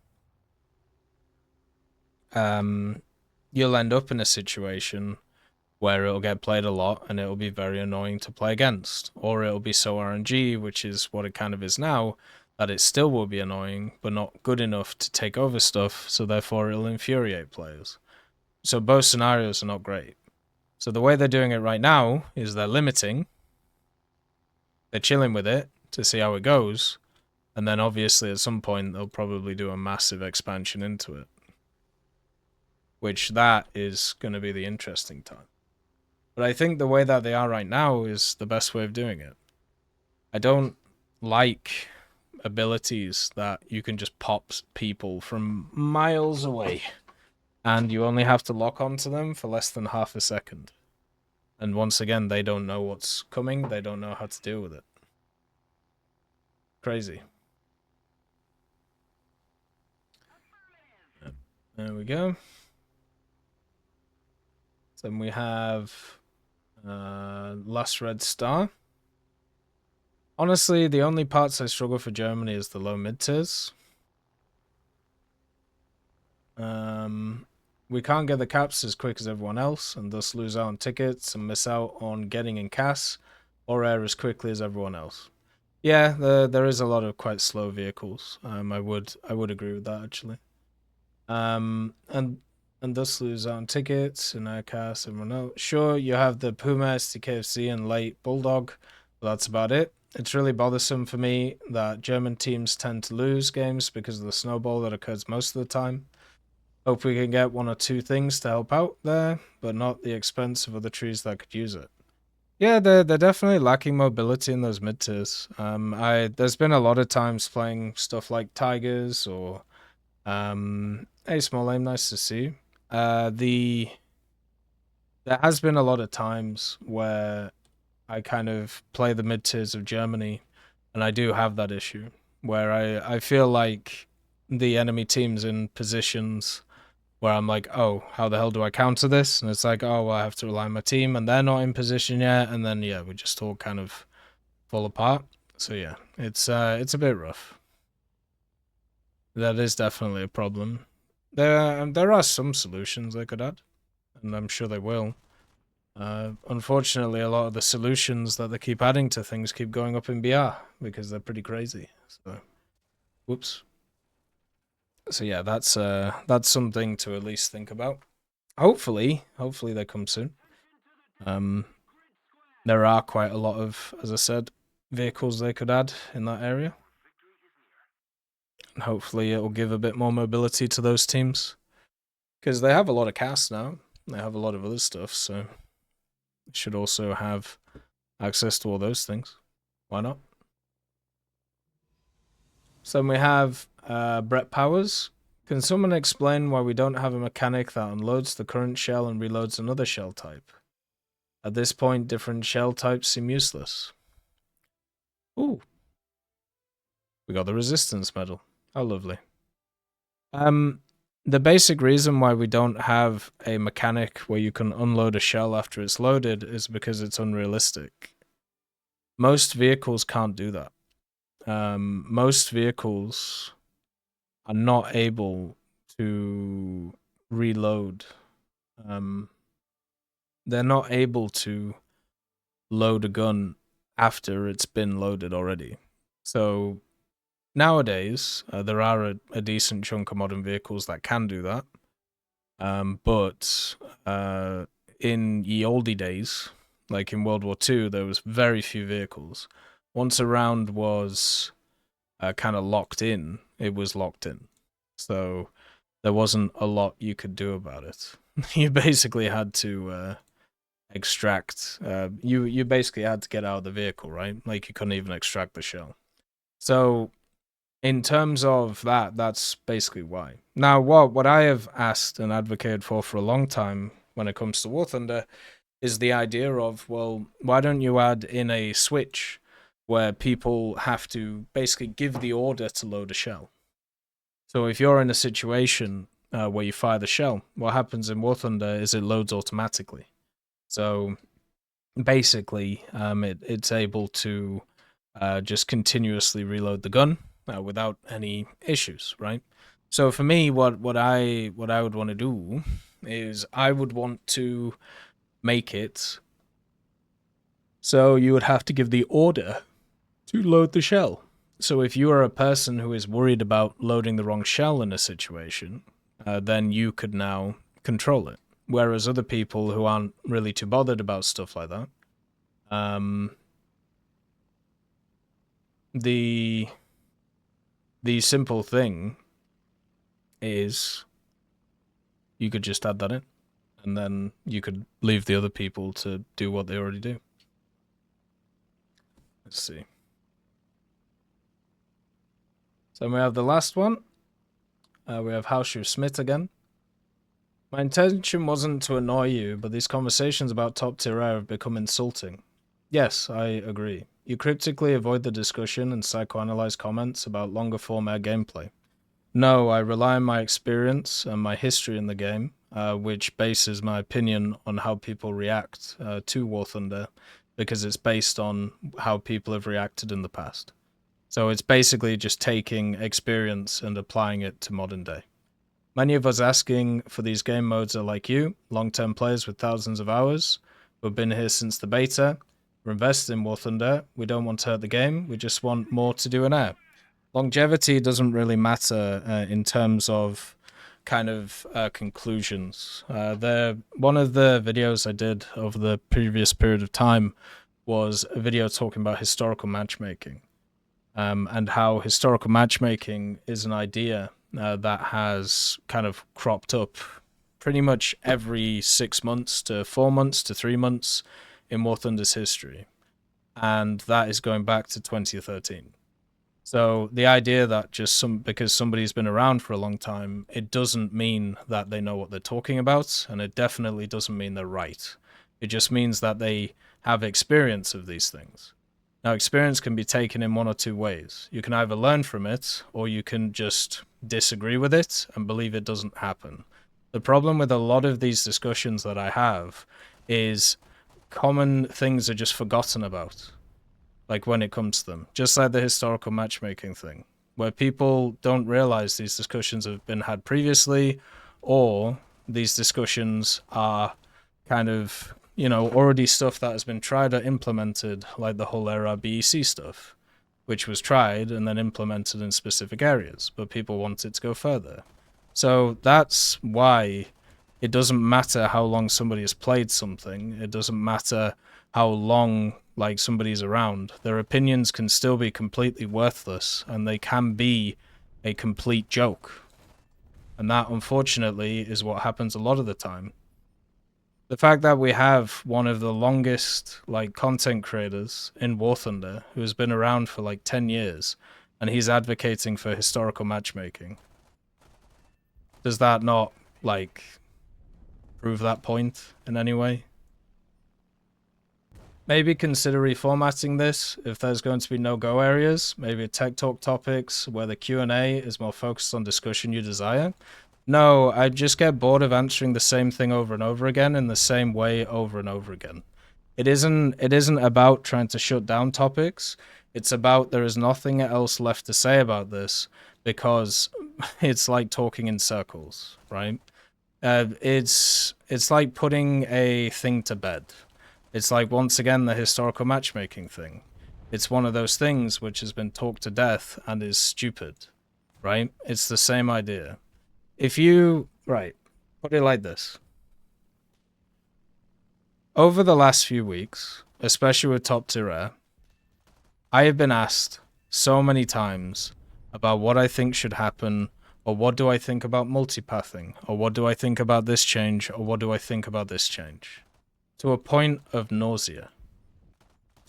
You'll end up in a situation where it'll get played a lot and it'll be very annoying to play against, or it'll be so RNG, which is what it kind of is now, that it still will be annoying, but not good enough to take over stuff, so therefore it'll infuriate players. So both scenarios are not great. So the way they're doing it right now is they're limiting, they're chilling with it to see how it goes, and then obviously at some point they'll probably do a massive expansion into it. Which that is going to be the interesting time. But I think the way that they are right now is the best way of doing it. I don't like abilities that you can just pop people from miles away and you only have to lock onto them for less than half a second. And once again, they don't know what's coming, they don't know how to deal with it. Crazy. There we go. Then we have Last Red Star. Honestly, the only parts I struggle for Germany is the low mid-tiers. We can't get the caps as quick as everyone else, and thus lose out on tickets and miss out on getting in CAS or air as quickly as everyone else. Yeah, there is a lot of quite slow vehicles. I would agree with that actually. And thus lose out on tickets and air CAS. Everyone else. Sure, you have the Puma, STKFC, and late Bulldog, but that's about it. It's really bothersome for me that German teams tend to lose games because of the snowball that occurs most of the time. Hope we can get one or two things to help out there, but not the expense of other trees that could use it. Yeah, they're definitely lacking mobility in those mid tiers. There's been a lot of times playing stuff like Tigers or hey, small aim, nice to see. There has been a lot of times where I kind of play the mid tiers of Germany, and I do have that issue where I feel like the enemy team's in positions where I'm like, oh, how the hell do I counter this? And it's like, oh, well, I have to rely on my team, and they're not in position yet, and then, yeah, we just all kind of fall apart. So yeah, it's a bit rough. That is definitely a problem. There are some solutions they could add, and I'm sure they will. Unfortunately, a lot of the solutions that they keep adding to things keep going up in BR because they're pretty crazy. So, whoops. So yeah, that's something to at least think about. Hopefully they come soon. There are quite a lot of, as I said, vehicles they could add in that area. And hopefully it will give a bit more mobility to those teams. Because they have a lot of cast now. They have a lot of other stuff, so they should also have access to all those things. Why not? So we have Brett Powers. Can someone explain why we don't have a mechanic that unloads the current shell and reloads another shell type? At this point, different shell types seem useless. Ooh. We got the resistance medal. How lovely. The basic reason why we don't have a mechanic where you can unload a shell after it's loaded is because it's unrealistic. Most vehicles can't do that. Most vehicles are not able to reload. They're not able to load a gun after it's been loaded already. So nowadays, there are a decent chunk of modern vehicles that can do that. But in ye olde days, like in World War II, there was very few vehicles. Once a round was kind of locked in, it was locked in. So there wasn't a lot you could do about it. You basically had to extract. You basically had to get out of the vehicle, right? Like you couldn't even extract the shell. So in terms of that, that's basically why. Now, what I have asked and advocated for a long time when it comes to War Thunder is the idea of, well, why don't you add in a switch where people have to basically give the order to load a shell? So if you're in a situation where you fire the shell, what happens in War Thunder is it loads automatically. So basically, it's able to just continuously reload the gun without any issues, right? So for me, what I would want to do is I would want to make it so you would have to give the order to load the shell. So if you are a person who is worried about loading the wrong shell in a situation, then you could now control it. Whereas other people who aren't really too bothered about stuff like that, the simple thing is you could just add that in, and then you could leave the other people to do what they already do. Let's see. So we have the last one. We have Haushu Smith again. My intention wasn't to annoy you, but these conversations about top tier air have become insulting. Yes, I agree. You cryptically avoid the discussion and psychoanalyze comments about longer form air gameplay. No, I rely on my experience and my history in the game, which bases my opinion on how people react to War Thunder, because it's based on how people have reacted in the past. So it's basically just taking experience and applying it to modern day. Many of us asking for these game modes are like you, long-term players with thousands of hours, who have been here since the beta. We're invested in War Thunder. We don't want to hurt the game. We just want more to do in air. Longevity doesn't really matter in terms of kind of conclusions. One of the videos I did over the previous period of time was a video talking about historical matchmaking, and how historical matchmaking is an idea that has kind of cropped up pretty much every 6 months to 4 months to 3 months in War Thunder's history. And that is going back to 2013. So the idea that just because somebody's been around for a long time, it doesn't mean that they know what they're talking about, and it definitely doesn't mean they're right. It just means that they have experience of these things. Now, experience can be taken in one or two ways. You can either learn from it, or you can just disagree with it and believe it doesn't happen. The problem with a lot of these discussions that I have is common things are just forgotten about. like when it comes to them. Just like the historical matchmaking thing, where people don't realize these discussions have been had previously, or these discussions are kind of, already stuff that has been tried or implemented, like the whole era BEC stuff, which was tried and then implemented in specific areas, but people want it to go further. So that's why it doesn't matter how long somebody has played something. It doesn't matter how long somebody's around. Their opinions can still be completely worthless, and they can be a complete joke. And that, unfortunately, is what happens a lot of the time. The fact that we have one of the longest content creators in War Thunder who has been around for 10 years, and he's advocating for historical matchmaking. Does that not prove that point in any way? Maybe consider reformatting this if there's going to be no-go areas. Maybe a Tech Talk topics where the Q&A is more focused on discussion you desire. No, I just get bored of answering the same thing over and over again in the same way over and over again. It isn't about trying to shut down topics. It's about there is nothing else left to say about this, because it's like talking in circles, right? It's like putting a thing to bed. It's like, once again, the historical matchmaking thing. It's one of those things which has been talked to death and is stupid, right? It's the same idea. If you, put it like this. Over the last few weeks, especially with Top Tier Air, I have been asked so many times about what I think should happen, or what do I think about multipathing, or what do I think about this change, or what do I think about this change. To a point of nausea.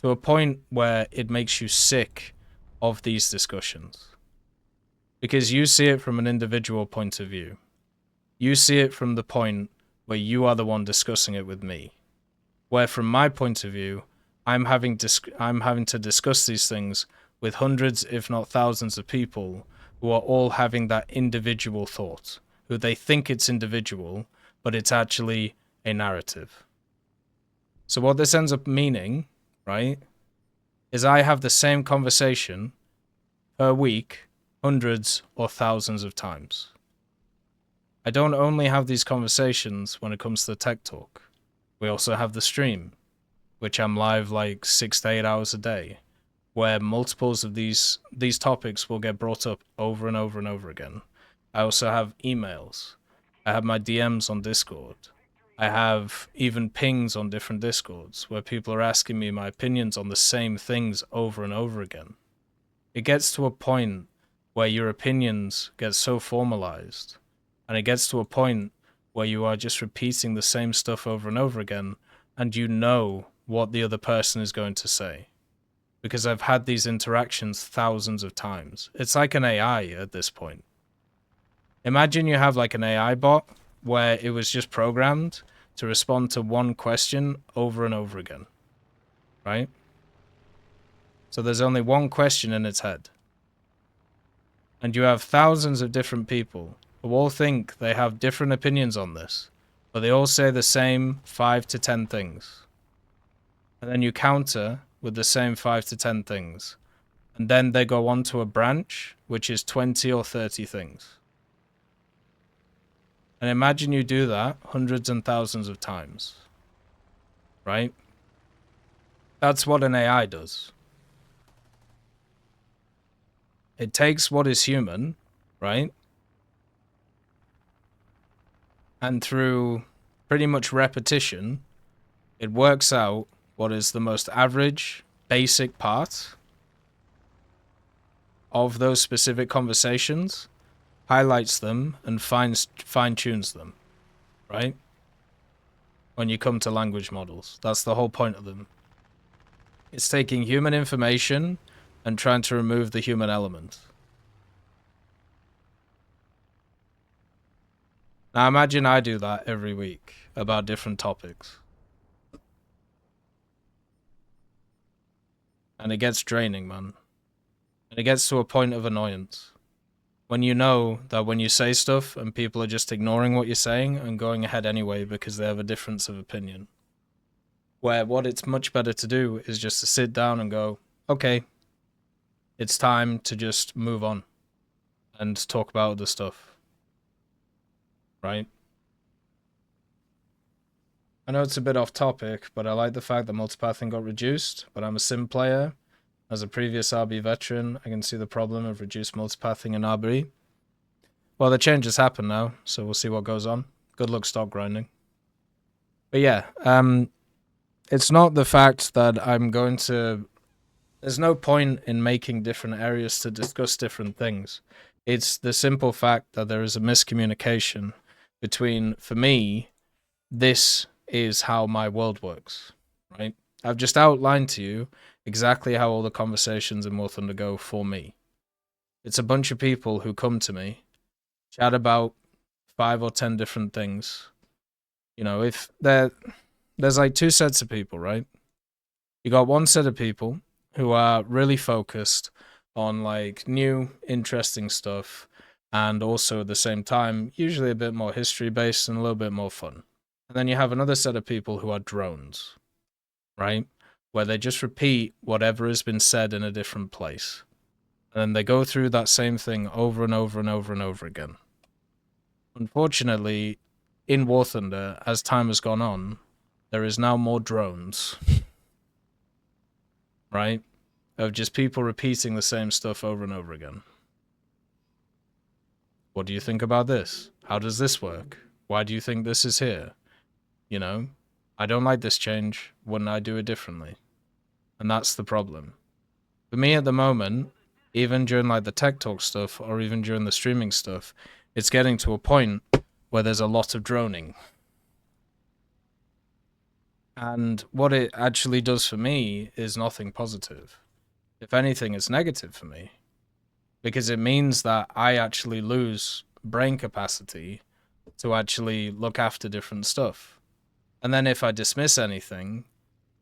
To a point where it makes you sick of these discussions. Because you see it from an individual point of view. You see it from the point where you are the one discussing it with me. Where from my point of view, I'm having to discuss these things with hundreds, if not thousands of people who are all having that individual thought, who they think it's individual, but it's actually a narrative. So what this ends up meaning, right, is I have the same conversation per week, hundreds or thousands of times. I don't only have these conversations when it comes to the Tech Talk. We also have the stream, which I'm live 6 to 8 hours a day, where multiples of these topics will get brought up over and over and over again. I also have emails. I have my DMs on Discord. I have even pings on different Discords where people are asking me my opinions on the same things over and over again. It gets to a point where your opinions get so formalized, and it gets to a point where you are just repeating the same stuff over and over again, and you know what the other person is going to say. Because I've had these interactions thousands of times. It's like an AI at this point. Imagine you have an AI bot where it was just programmed to respond to one question over and over again, right? So there's only one question in its head. And you have thousands of different people who all think they have different opinions on this, but they all say the same 5 to 10 things. And then you counter with the same 5 to 10 things. And then they go on to a branch, which is 20 or 30 things. And imagine you do that hundreds and thousands of times, right? That's what an AI does. It takes what is human, right? And through pretty much repetition, it works out what is the most average, basic part of those specific conversations, highlights them, and fine-tunes them, right? When you come to language models. That's the whole point of them. It's taking human information and trying to remove the human element. Now imagine I do that every week about different topics. And it gets draining, man. And it gets to a point of annoyance. When you know that when you say stuff and people are just ignoring what you're saying and going ahead anyway because they have a difference of opinion. Where what it's much better to do is just to sit down and go, okay, it's time to just move on and talk about other stuff, right? I know it's a bit off topic, but I like the fact that multipathing got reduced, but I'm a sim player. As a previous RB veteran, I can see the problem of reduced multipathing in RB. Well, the changes happen now, so we'll see what goes on. Good luck stock grinding. But yeah, it's not the fact that I'm going to... There's no point in making different areas to discuss different things. It's the simple fact that there is a miscommunication between, for me, this is how my world works, right? I've just outlined to you exactly how all the conversations in War Thunder go for me. It's a bunch of people who come to me, chat about 5 or 10 different things. You know, if there's like two sets of people, right? You got one set of people who are really focused on like new, interesting stuff, and also at the same time, usually a bit more history based and a little bit more fun. And then you have another set of people who are drones, right? Where they just repeat whatever has been said in a different place. And then they go through that same thing over and over and over and over again. Unfortunately, in War Thunder, as time has gone on, there is now more drones, right? Of just people repeating the same stuff over and over again. What do you think about this? How does this work? Why do you think this is here? You know, I don't like this change. Wouldn't I do it differently? And that's the problem. For me at the moment, even during like the TEC Talk stuff or even during the streaming stuff, it's getting to a point where there's a lot of droning. And what it actually does for me is nothing positive. If anything, it's negative for me. Because it means that I actually lose brain capacity to actually look after different stuff. And then if I dismiss anything,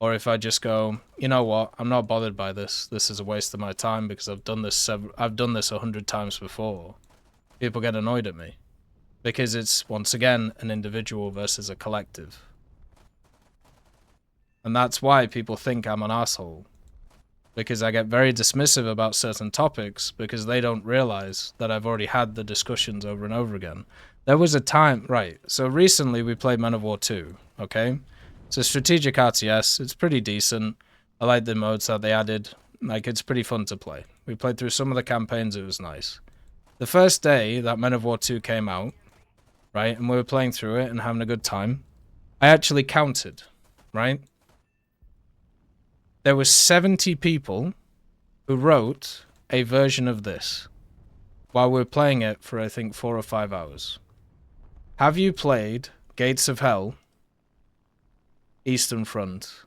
or if I just go, you know what, I'm not bothered by this. This is a waste of my time because I've done this 100 times before. People get annoyed at me because it's once again an individual versus a collective. And that's why people think I'm an asshole. Because I get very dismissive about certain topics because they don't realize that I've already had the discussions over and over again. There was a time, right, so recently we played Men of War 2, okay? It's a strategic RTS, it's pretty decent. I like the modes that they added, like it's pretty fun to play. We played through some of the campaigns, it was nice. The first day that Men of War 2 came out, right, and we were playing through it and having a good time, I actually counted, right? There were 70 people who wrote a version of this while we were playing it for, I think, 4 or 5 hours. Have you played Gates of Hell, Eastern Front?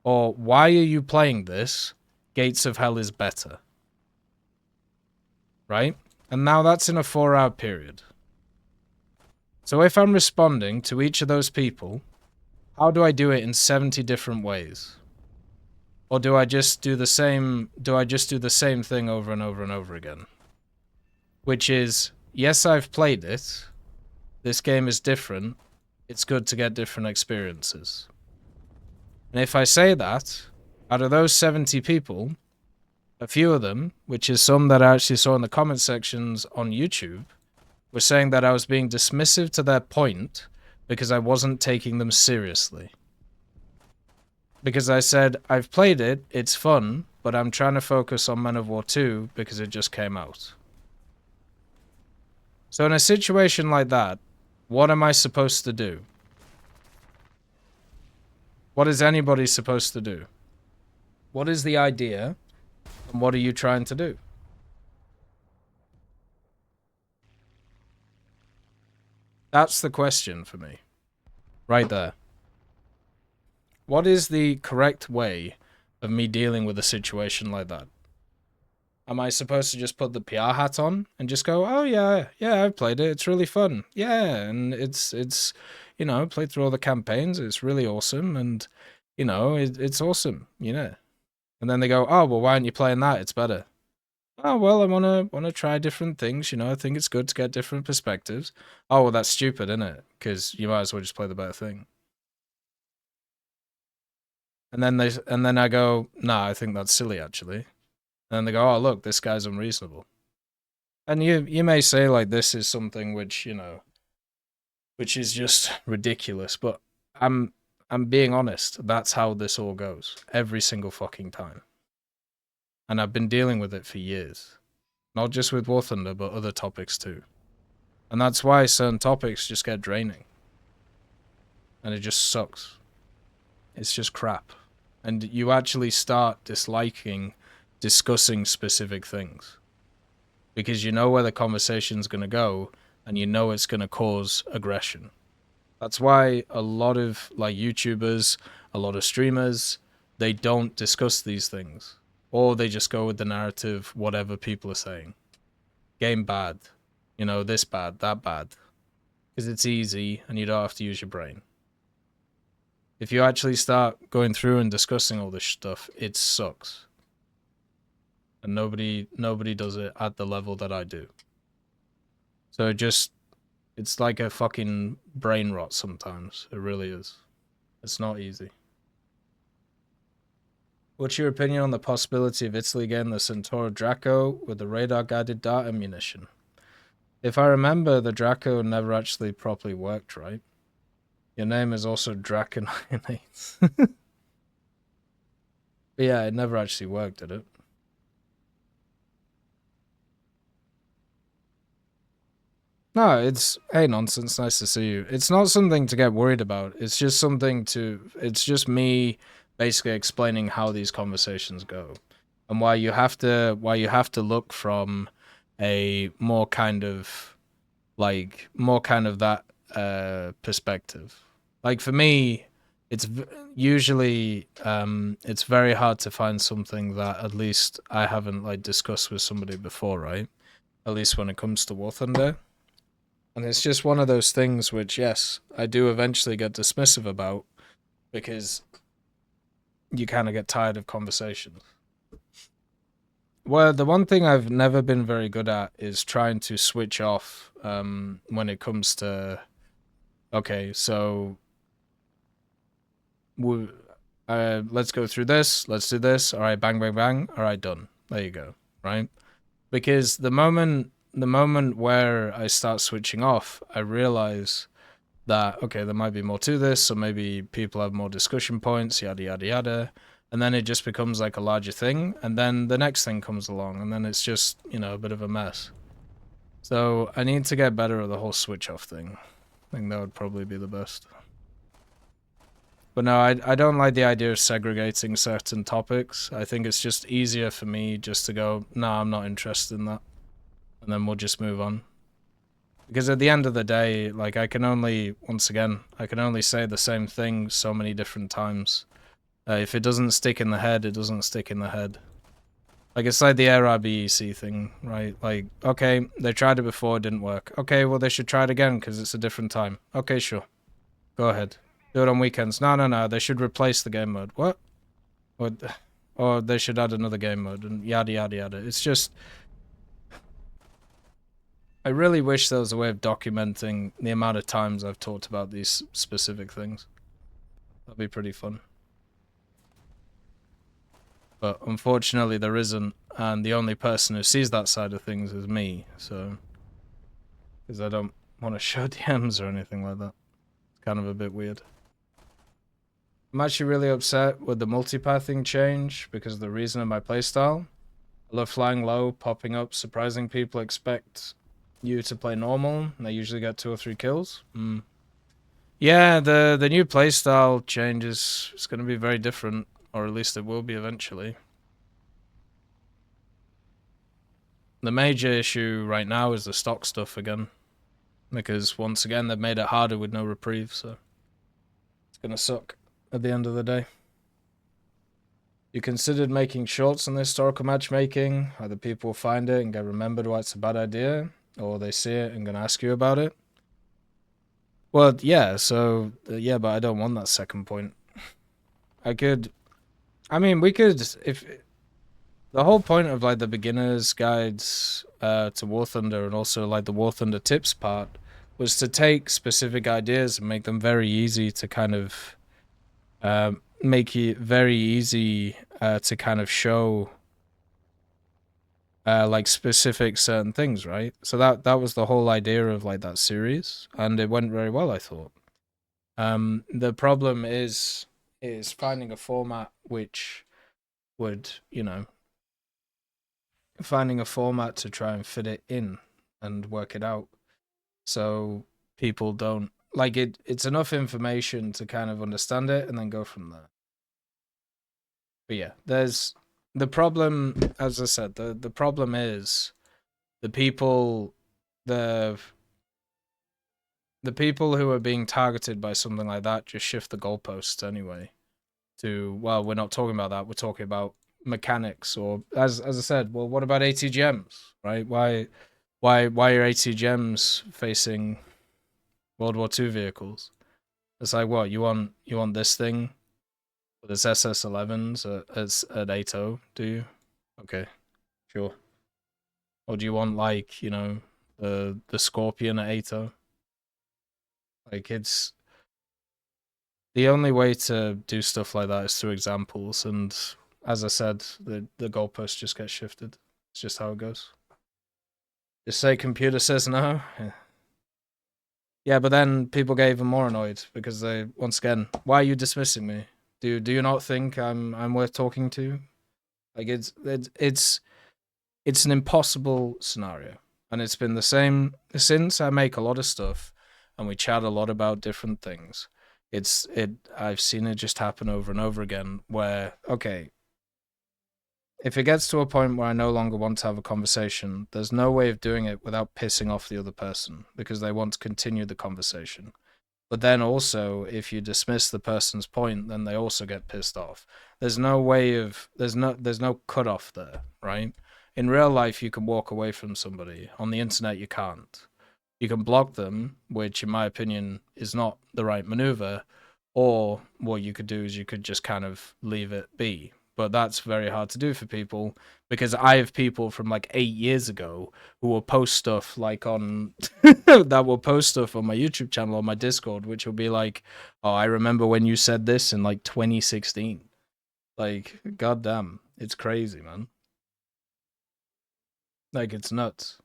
Or why are you playing this? Gates of Hell is better. Right? And now that's in a 4-hour period. So if I'm responding to each of those people, how do I do it in 70 different ways? Or do I just do the same thing over and over and over again? Which is, yes, I've played it. This game is different. It's good to get different experiences. And if I say that, out of those 70 people, a few of them, which is some that I actually saw in the comment sections on YouTube, were saying that I was being dismissive to their point because I wasn't taking them seriously. Because I said, I've played it, it's fun, but I'm trying to focus on Men of War 2 because it just came out. So in a situation like that, what am I supposed to do? What is anybody supposed to do? What is the idea, and what are you trying to do? That's the question for me. Right there. What is the correct way of me dealing with a situation like that? Am I supposed to just put the PR hat on and just go, oh yeah, I've played it, it's really fun. Yeah, and it's you know, played through all the campaigns, it's really awesome, and, you know, it's awesome, you know. And then they go, oh, well, why aren't you playing that? It's better. Oh, well, I wanna try different things, you know, I think it's good to get different perspectives. Oh, well, that's stupid, isn't it? Because you might as well just play the better thing. And then I go, nah, I think that's silly actually. And then they go, oh look, this guy's unreasonable. And you may say like this is something which, you know, which is just ridiculous, but I'm being honest. That's how this all goes every single fucking time. And I've been dealing with it for years. Not just with War Thunder, but other topics too. And that's why certain topics just get draining. And it just sucks. It's just crap. And you actually start disliking discussing specific things. Because you know where the conversation's going to go, and you know it's going to cause aggression. That's why a lot of like YouTubers, a lot of streamers, they don't discuss these things. Or they just go with the narrative, whatever people are saying. Game bad. You know, this bad, that bad. Because it's easy and you don't have to use your brain. If you actually start going through and discussing all this stuff, it sucks. And nobody does it at the level that I do. So it's like a fucking brain rot sometimes. It really is. It's not easy. What's your opinion on the possibility of Italy getting the Centauro Draco with the radar-guided dart ammunition? If I remember, the Draco never actually properly worked, right? Your name is also Draconionate. But yeah, it never actually worked, did it? No, it's, hey, nonsense, nice to see you. It's not something to get worried about. It's just it's just me basically explaining how these conversations go. And why you have to look from a more kind of that perspective. Like for me, it's usually it's very hard to find something that at least I haven't like discussed with somebody before, right? At least when it comes to War Thunder. And it's just one of those things which, yes, I do eventually get dismissive about because you kind of get tired of conversations. Well, the one thing I've never been very good at is trying to switch off when it comes to, okay, so let's go through this, let's do this, all right, bang, bang, bang, all right, done. There you go, right? Because the moment where I start switching off, I realize that, okay, there might be more to this, so maybe people have more discussion points, yada, yada, yada. And then it just becomes like a larger thing, and then the next thing comes along, and then it's just, you know, a bit of a mess. So I need to get better at the whole switch off thing. I think that would probably be the best. But no, I don't like the idea of segregating certain topics. I think it's just easier for me just to go, no, I'm not interested in that. And then we'll just move on. Because at the end of the day, like I can only say the same thing so many different times. If it doesn't stick in the head, it doesn't stick in the head. Like it's like the Air RBEC thing, right? Like, okay, they tried it before, it didn't work. Okay, well they should try it again because it's a different time. Okay, sure. Go ahead. Do it on weekends. No, they should replace the game mode. What? Or they should add another game mode and yada yada yada. It's just, I really wish there was a way of documenting the amount of times I've talked about these specific things. That'd be pretty fun. But unfortunately there isn't, and the only person who sees that side of things is me, so... Because I don't want to show DMs or anything like that. It's kind of a bit weird. I'm actually really upset with the multipathing change because of the reason of my playstyle. I love flying low, popping up, surprising people expect you to play normal, and they usually get 2 or 3 kills. Yeah, the new playstyle change is going to be very different, or at least it will be eventually. The major issue right now is the stock stuff again, because once again they've made it harder with no reprieve, so it's going to suck at the end of the day. You considered making shorts on the historical matchmaking? Either people find it and get remembered why it's a bad idea, or they see it and gonna ask you about it. Well, yeah, so, yeah, but I don't want that second point. We could, if, the whole point of, like, the beginner's guides to War Thunder and also, like, the War Thunder tips part was to take specific ideas and make them very easy to kind of make it very easy to kind of show like specific certain things, right? So that was the whole idea of like that series, and it went very well, I thought. The problem is finding a format which would, finding a format to try and fit it in and work it out, so people don't like it. It's enough information to kind of understand it and then go from there. But yeah, there's the problem. As I said, the problem is the people, the the people who are being targeted by something like that just shift the goalposts anyway. Well, we're not talking about that. We're talking about mechanics, or as I said, well, what about ATGMs, right? Why are ATGMs facing World War II vehicles? It's like, what, you want this thing? There's SS11s at 80, do you? Okay, sure. Or do you want, like, the Scorpion at 80? Like, it's the only way to do stuff like that is through examples, and as I said, the goalposts just get shifted. It's just how it goes. Just say computer says no. Yeah, but then people get even more annoyed because they, once again, why are you dismissing me? Do you not think I'm worth talking to? Like, it's an impossible scenario, and it's been the same since I make a lot of stuff, and we chat a lot about different things. I've seen it just happen over and over again. Where, okay, if it gets to a point where I no longer want to have a conversation, there's no way of doing it without pissing off the other person because they want to continue the conversation. But then also, if you dismiss the person's point, then they also get pissed off. There's no way of there's no cutoff there, right? In real life, you can walk away from somebody. On the internet, you can't. You can block them, which, in my opinion, is not the right maneuver. Or what you could do is you could just kind of leave it be. But that's very hard to do for people because I have people from like 8 years ago who will post stuff like on that will post stuff on my YouTube channel or my Discord, which will be like, "Oh, I remember when you said this in like 2016." Like, goddamn, it's crazy, man. Like, it's nuts.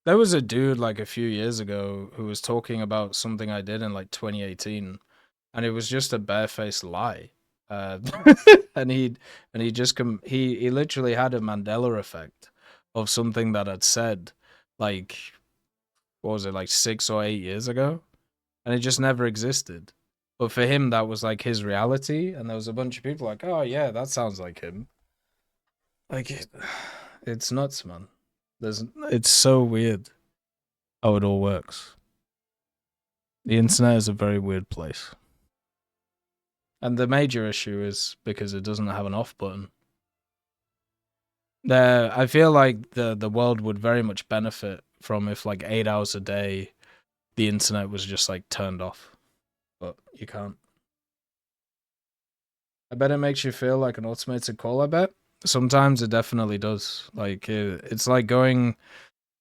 There was a dude like a few years ago who was talking about something I did in like 2018, and it was just a barefaced lie. Uh, and he just he literally had a Mandela effect of something that I'd said like, what was it, like 6 or 8 years ago, and it just never existed. But for him, that was like his reality, and there was a bunch of people like, "Oh yeah, that sounds like him." Like, it's nuts, man. It's so weird how it all works. The internet is a very weird place. And the major issue is because it doesn't have an off button. I feel like the world would very much benefit from if like 8 hours a day the internet was just like turned off. But you can't. I bet it makes you feel like an automated call, I bet. Sometimes it definitely does. Like it's like going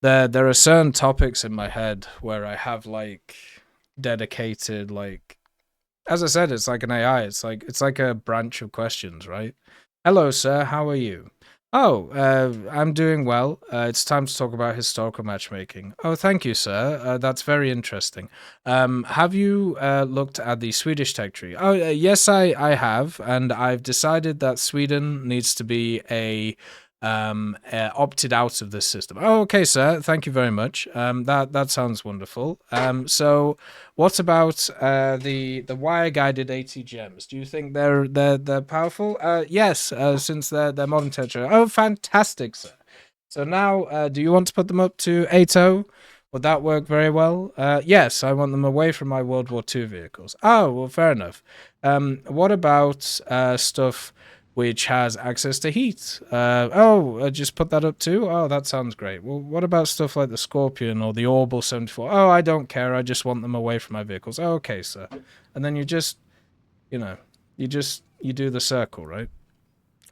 there are certain topics in my head where I have like dedicated, like, as I said, it's like an AI. It's like a branch of questions, right? Hello, sir. How are you? Oh, I'm doing well. It's time to talk about historical matchmaking. Oh, thank you, sir. That's very interesting. Have you looked at the Swedish tech tree? Oh, yes, I have, and I've decided that Sweden needs to be opted out of this system. Oh, okay, sir. Thank you very much. That sounds wonderful. So what about the wire guided ATGMs? Do you think they're powerful? Yes, since they're modern territory. Oh, fantastic, sir. So now, do you want to put them up to 80? Would that work very well? Yes, I want them away from my World War II vehicles. Oh, well, fair enough. What about stuff which has access to heat? Just put that up too? Oh, that sounds great. Well, what about stuff like the Scorpion or the Orbal 74? Oh, I don't care. I just want them away from my vehicles. Oh, okay, sir. And then you just, you do the circle, right?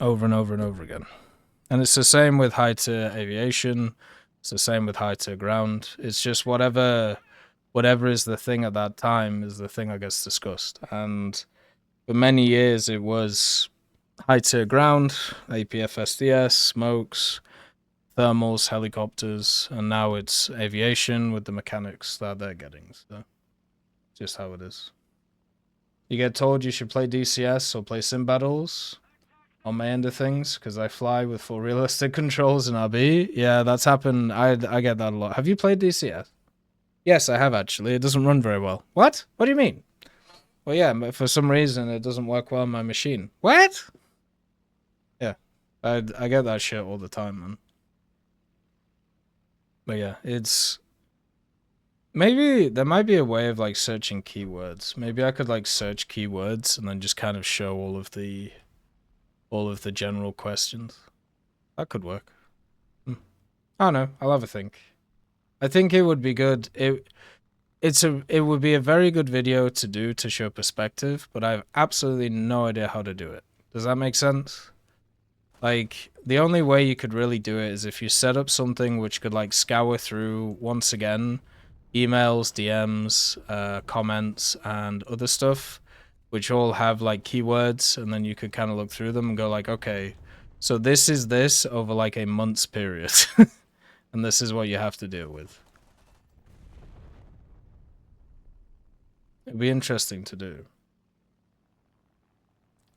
Over and over and over again. And it's the same with high-tier aviation. It's the same with high-tier ground. It's just whatever whatever is the thing at that time is the thing that gets discussed. And for many years, it was high tier ground, APFSDS, smokes, thermals, helicopters, and now it's aviation with the mechanics that they're getting. So, just how it is. You get told you should play DCS or play sim battles on my end of things because I fly with full realistic controls in RB. Yeah, that's happened. I get that a lot. Have you played DCS? Yes, I have actually. It doesn't run very well. What? What do you mean? Well, yeah, but for some reason it doesn't work well on my machine. What? Yeah, I get that shit all the time, man. But yeah, it's maybe there might be a way of like searching keywords. Maybe I could like search keywords and then just kind of show all of the general questions. That could work. I don't know. I'll have a think. I think it would be good. It would be a very good video to do to show perspective, but I have absolutely no idea how to do it. Does that make sense? Like, the only way you could really do it is if you set up something which could like scour through once again emails, DMs, comments, and other stuff, which all have like keywords, and then you could kind of look through them and go like, okay, so this is this over like a month's period, and this is what you have to deal with. It'd be interesting to do.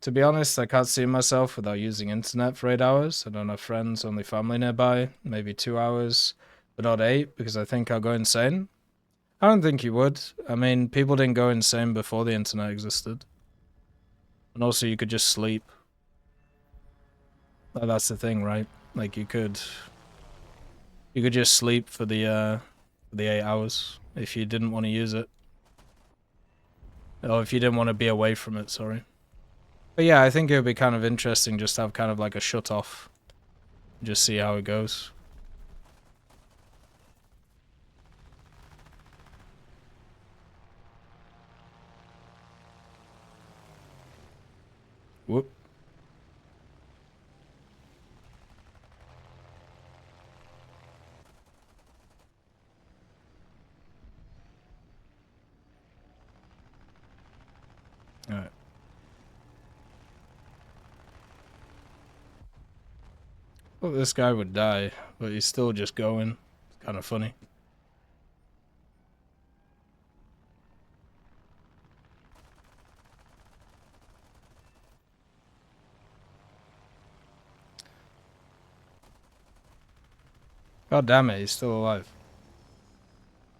To be honest, I can't see myself without using internet for 8 hours. I don't have friends, only family nearby. Maybe 2 hours, but not 8, because I think I'll go insane. I don't think you would. I mean, people didn't go insane before the internet existed. And also, you could just sleep. That's the thing, right? Like, you could just sleep for the 8 hours if you didn't want to use it. Or if you didn't want to be away from it, sorry. But yeah, I think it would be kind of interesting just to have kind of like a shut off. Just see how it goes. Whoop. Alright. Well, this guy would die, but he's still just going. It's kind of funny. God damn it, he's still alive.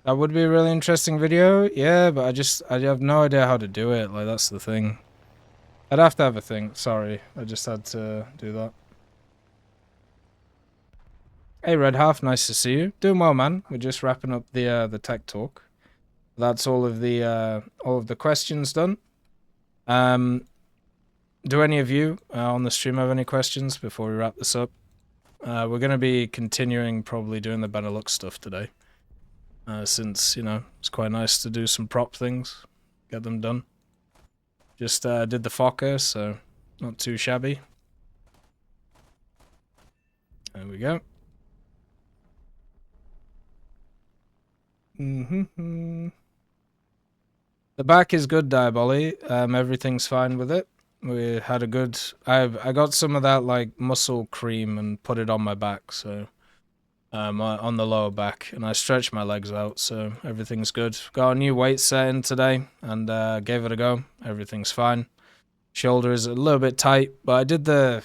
That would be a really interesting video, yeah, but I have no idea how to do it, like, that's the thing. I'd have to have a think, sorry, I just had to do that. Hey Red Half, nice to see you. Doing well, man. We're just wrapping up the tech talk. That's all of the questions done. Do any of you on the stream have any questions before we wrap this up? We're going to be continuing probably doing the Benelux stuff today. Since, you know, it's quite nice to do some prop things. Get them done. Just did the Fokker, so not too shabby. There we go. The back is good, Diaboli. Everything's fine with it. We had a good... I got some of that, like, muscle cream and put it on my back, so... on the lower back, and I stretched my legs out, so everything's good. Got a new weight set in today, and gave it a go. Everything's fine. Shoulder is a little bit tight, but I did the...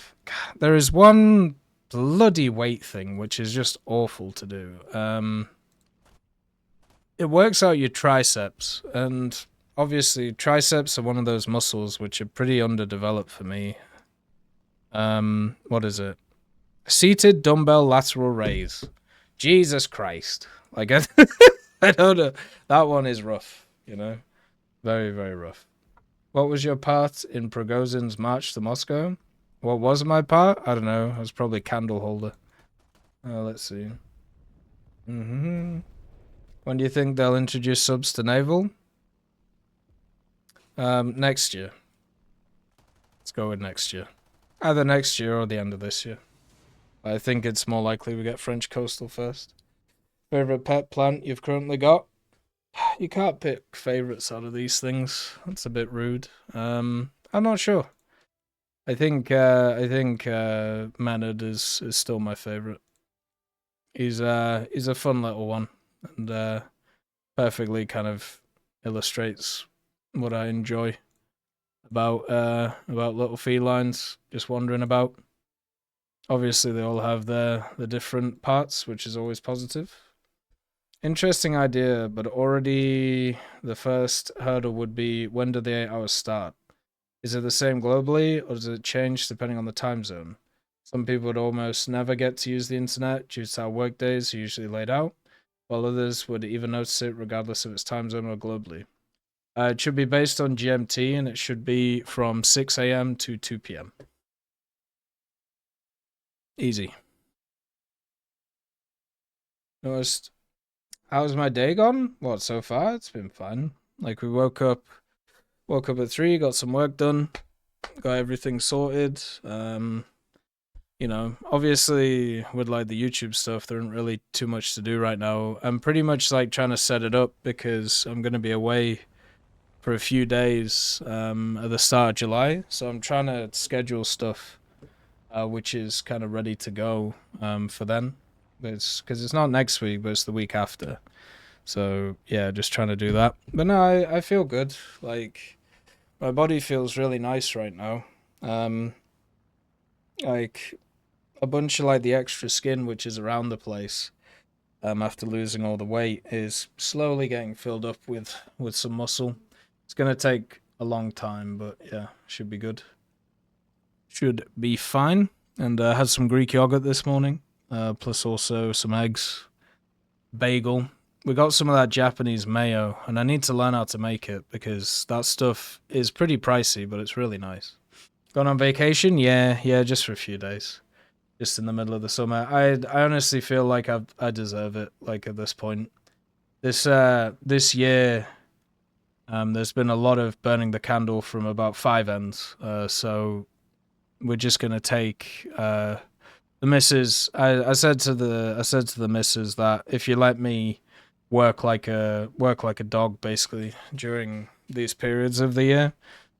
There is one bloody weight thing, which is just awful to do. It works out your triceps, and obviously triceps are one of those muscles which are pretty underdeveloped for me. What is it? Seated dumbbell lateral raise. Jesus Christ. Like, I don't know. That one is rough, you know? Very, very rough. What was your part in Progozin's march to Moscow? What was my part? I don't know. I was probably candle holder. Let's see. When do you think they'll introduce subs to Naval? Next year. Let's go with next year. Either next year or the end of this year. I think it's more likely we get French Coastal first. Favorite pet plant you've currently got? you can't pick favorites out of these things. That's a bit rude. I'm not sure. I think Manad is still my favorite. He's a fun little one, and perfectly kind of illustrates what I enjoy about little felines just wandering about. Obviously, they all have the different parts, which is always positive. Interesting idea, but already the first hurdle would be, when do the 8 hours start? Is it the same globally, or does it change depending on the time zone? Some people would almost never get to use the internet due to how workdays are usually laid out, while others would even notice it regardless of its time zone or globally. It should be based on GMT, and it should be from 6 a.m. to 2 p.m. Easy. How's my day gone? What, so far? It's been fun. Like, we woke up at 3, got some work done, got everything sorted. You know, obviously with like the YouTube stuff, there isn't really too much to do right now. I'm pretty much like trying to set it up because I'm going to be away for a few days at the start of July. So I'm trying to schedule stuff which is kind of ready to go for then. Because it's not next week, but it's the week after. So yeah, just trying to do that. But no, I feel good. Like, my body feels really nice right now. Like, a bunch of like the extra skin which is around the place after losing all the weight is slowly getting filled up with some muscle. It's gonna take a long time, but yeah, should be good. Should be fine. And had some Greek yogurt this morning, plus also some eggs, bagel. We got some of that Japanese mayo, and I need to learn how to make it because that stuff is pretty pricey, but it's really nice. Going on vacation? Yeah, just for a few days. Just in the middle of the summer. I honestly feel like I deserve it, like, at this point. This year, there's been a lot of burning the candle from about 5 ends. So we're just gonna take the missus. I said to the missus that if you let me work like a dog basically during these periods of the year,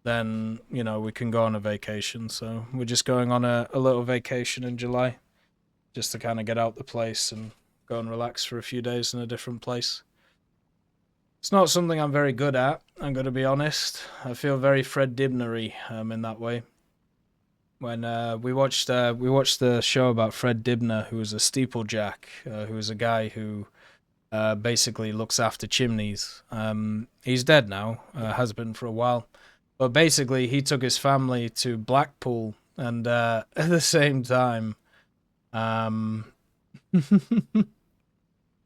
then, you know, we can go on a vacation. So we're just going on a little vacation in July, just to kind of get out the place and go and relax for a few days in a different place. It's not something I'm very good at, I'm going to be honest. I feel very Fred Dibner-y in that way. When we watched the show about Fred Dibner, who was a steeplejack, who was a guy who basically looks after chimneys. He's dead now, has been for a while. But basically, he took his family to Blackpool, and at the same time,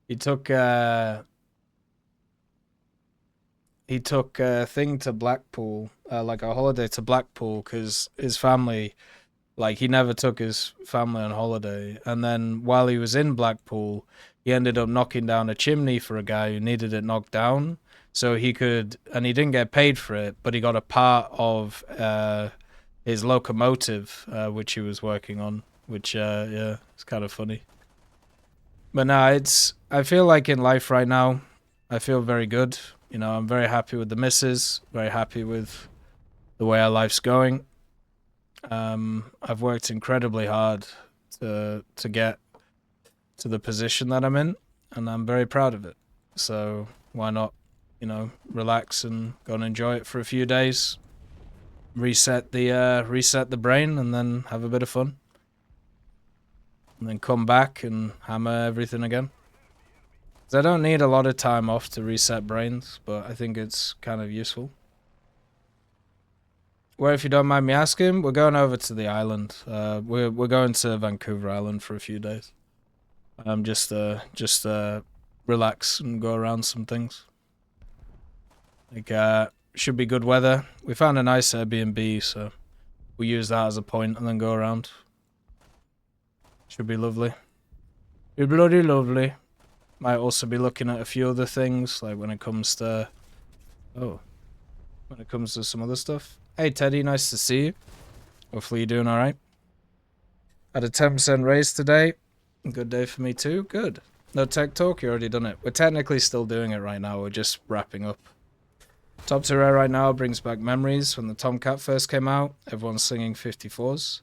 he took a thing to Blackpool, like a holiday to Blackpool, because his family, like, he never took his family on holiday. And then while he was in Blackpool, he ended up knocking down a chimney for a guy who needed it knocked down. So he could, and he didn't get paid for it, but he got a part of his locomotive, which he was working on, which, yeah, it's kind of funny. But no, I feel like in life right now, I feel very good. You know, I'm very happy with the missus, very happy with the way our life's going. I've worked incredibly hard to get to the position that I'm in, and I'm very proud of it. So why not, you know, relax and go and enjoy it for a few days, reset the brain, and then have a bit of fun, and then come back and hammer everything again. 'Cause I don't need a lot of time off to reset brains, but I think it's kind of useful. Where, if you don't mind me asking, we're going over to the island. We're going to Vancouver Island for a few days. Just relax and go around some things. Like, should be good weather. We found a nice Airbnb, so we'll use that as a point and then go around. Should be lovely. Be bloody lovely. Might also be looking at a few other things, like when it comes to some other stuff. Hey Teddy, nice to see you. Hopefully you're doing alright. Had a 10% raise today. Good day for me too. Good. No tech talk? You already done it. We're technically still doing it right now. We're just wrapping up. Top to Rare right now brings back memories when the Tomcat first came out. Everyone's singing 54s.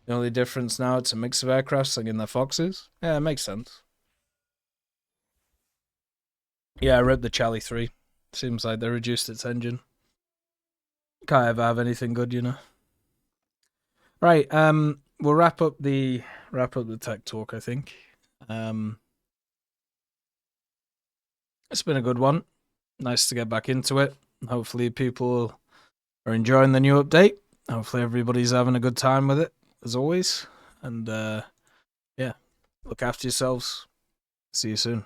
The only difference now, it's a mix of aircraft singing their Foxes. Yeah, it makes sense. Yeah, I ripped the Charlie 3. Seems like they reduced its engine. Can't ever have anything good, you know. Right, we'll wrap up the tech talk, I think. It's been a good one. Nice to get back into it. Hopefully people are enjoying the new update. Hopefully everybody's having a good time with it, as always. And yeah, look after yourselves. See you soon.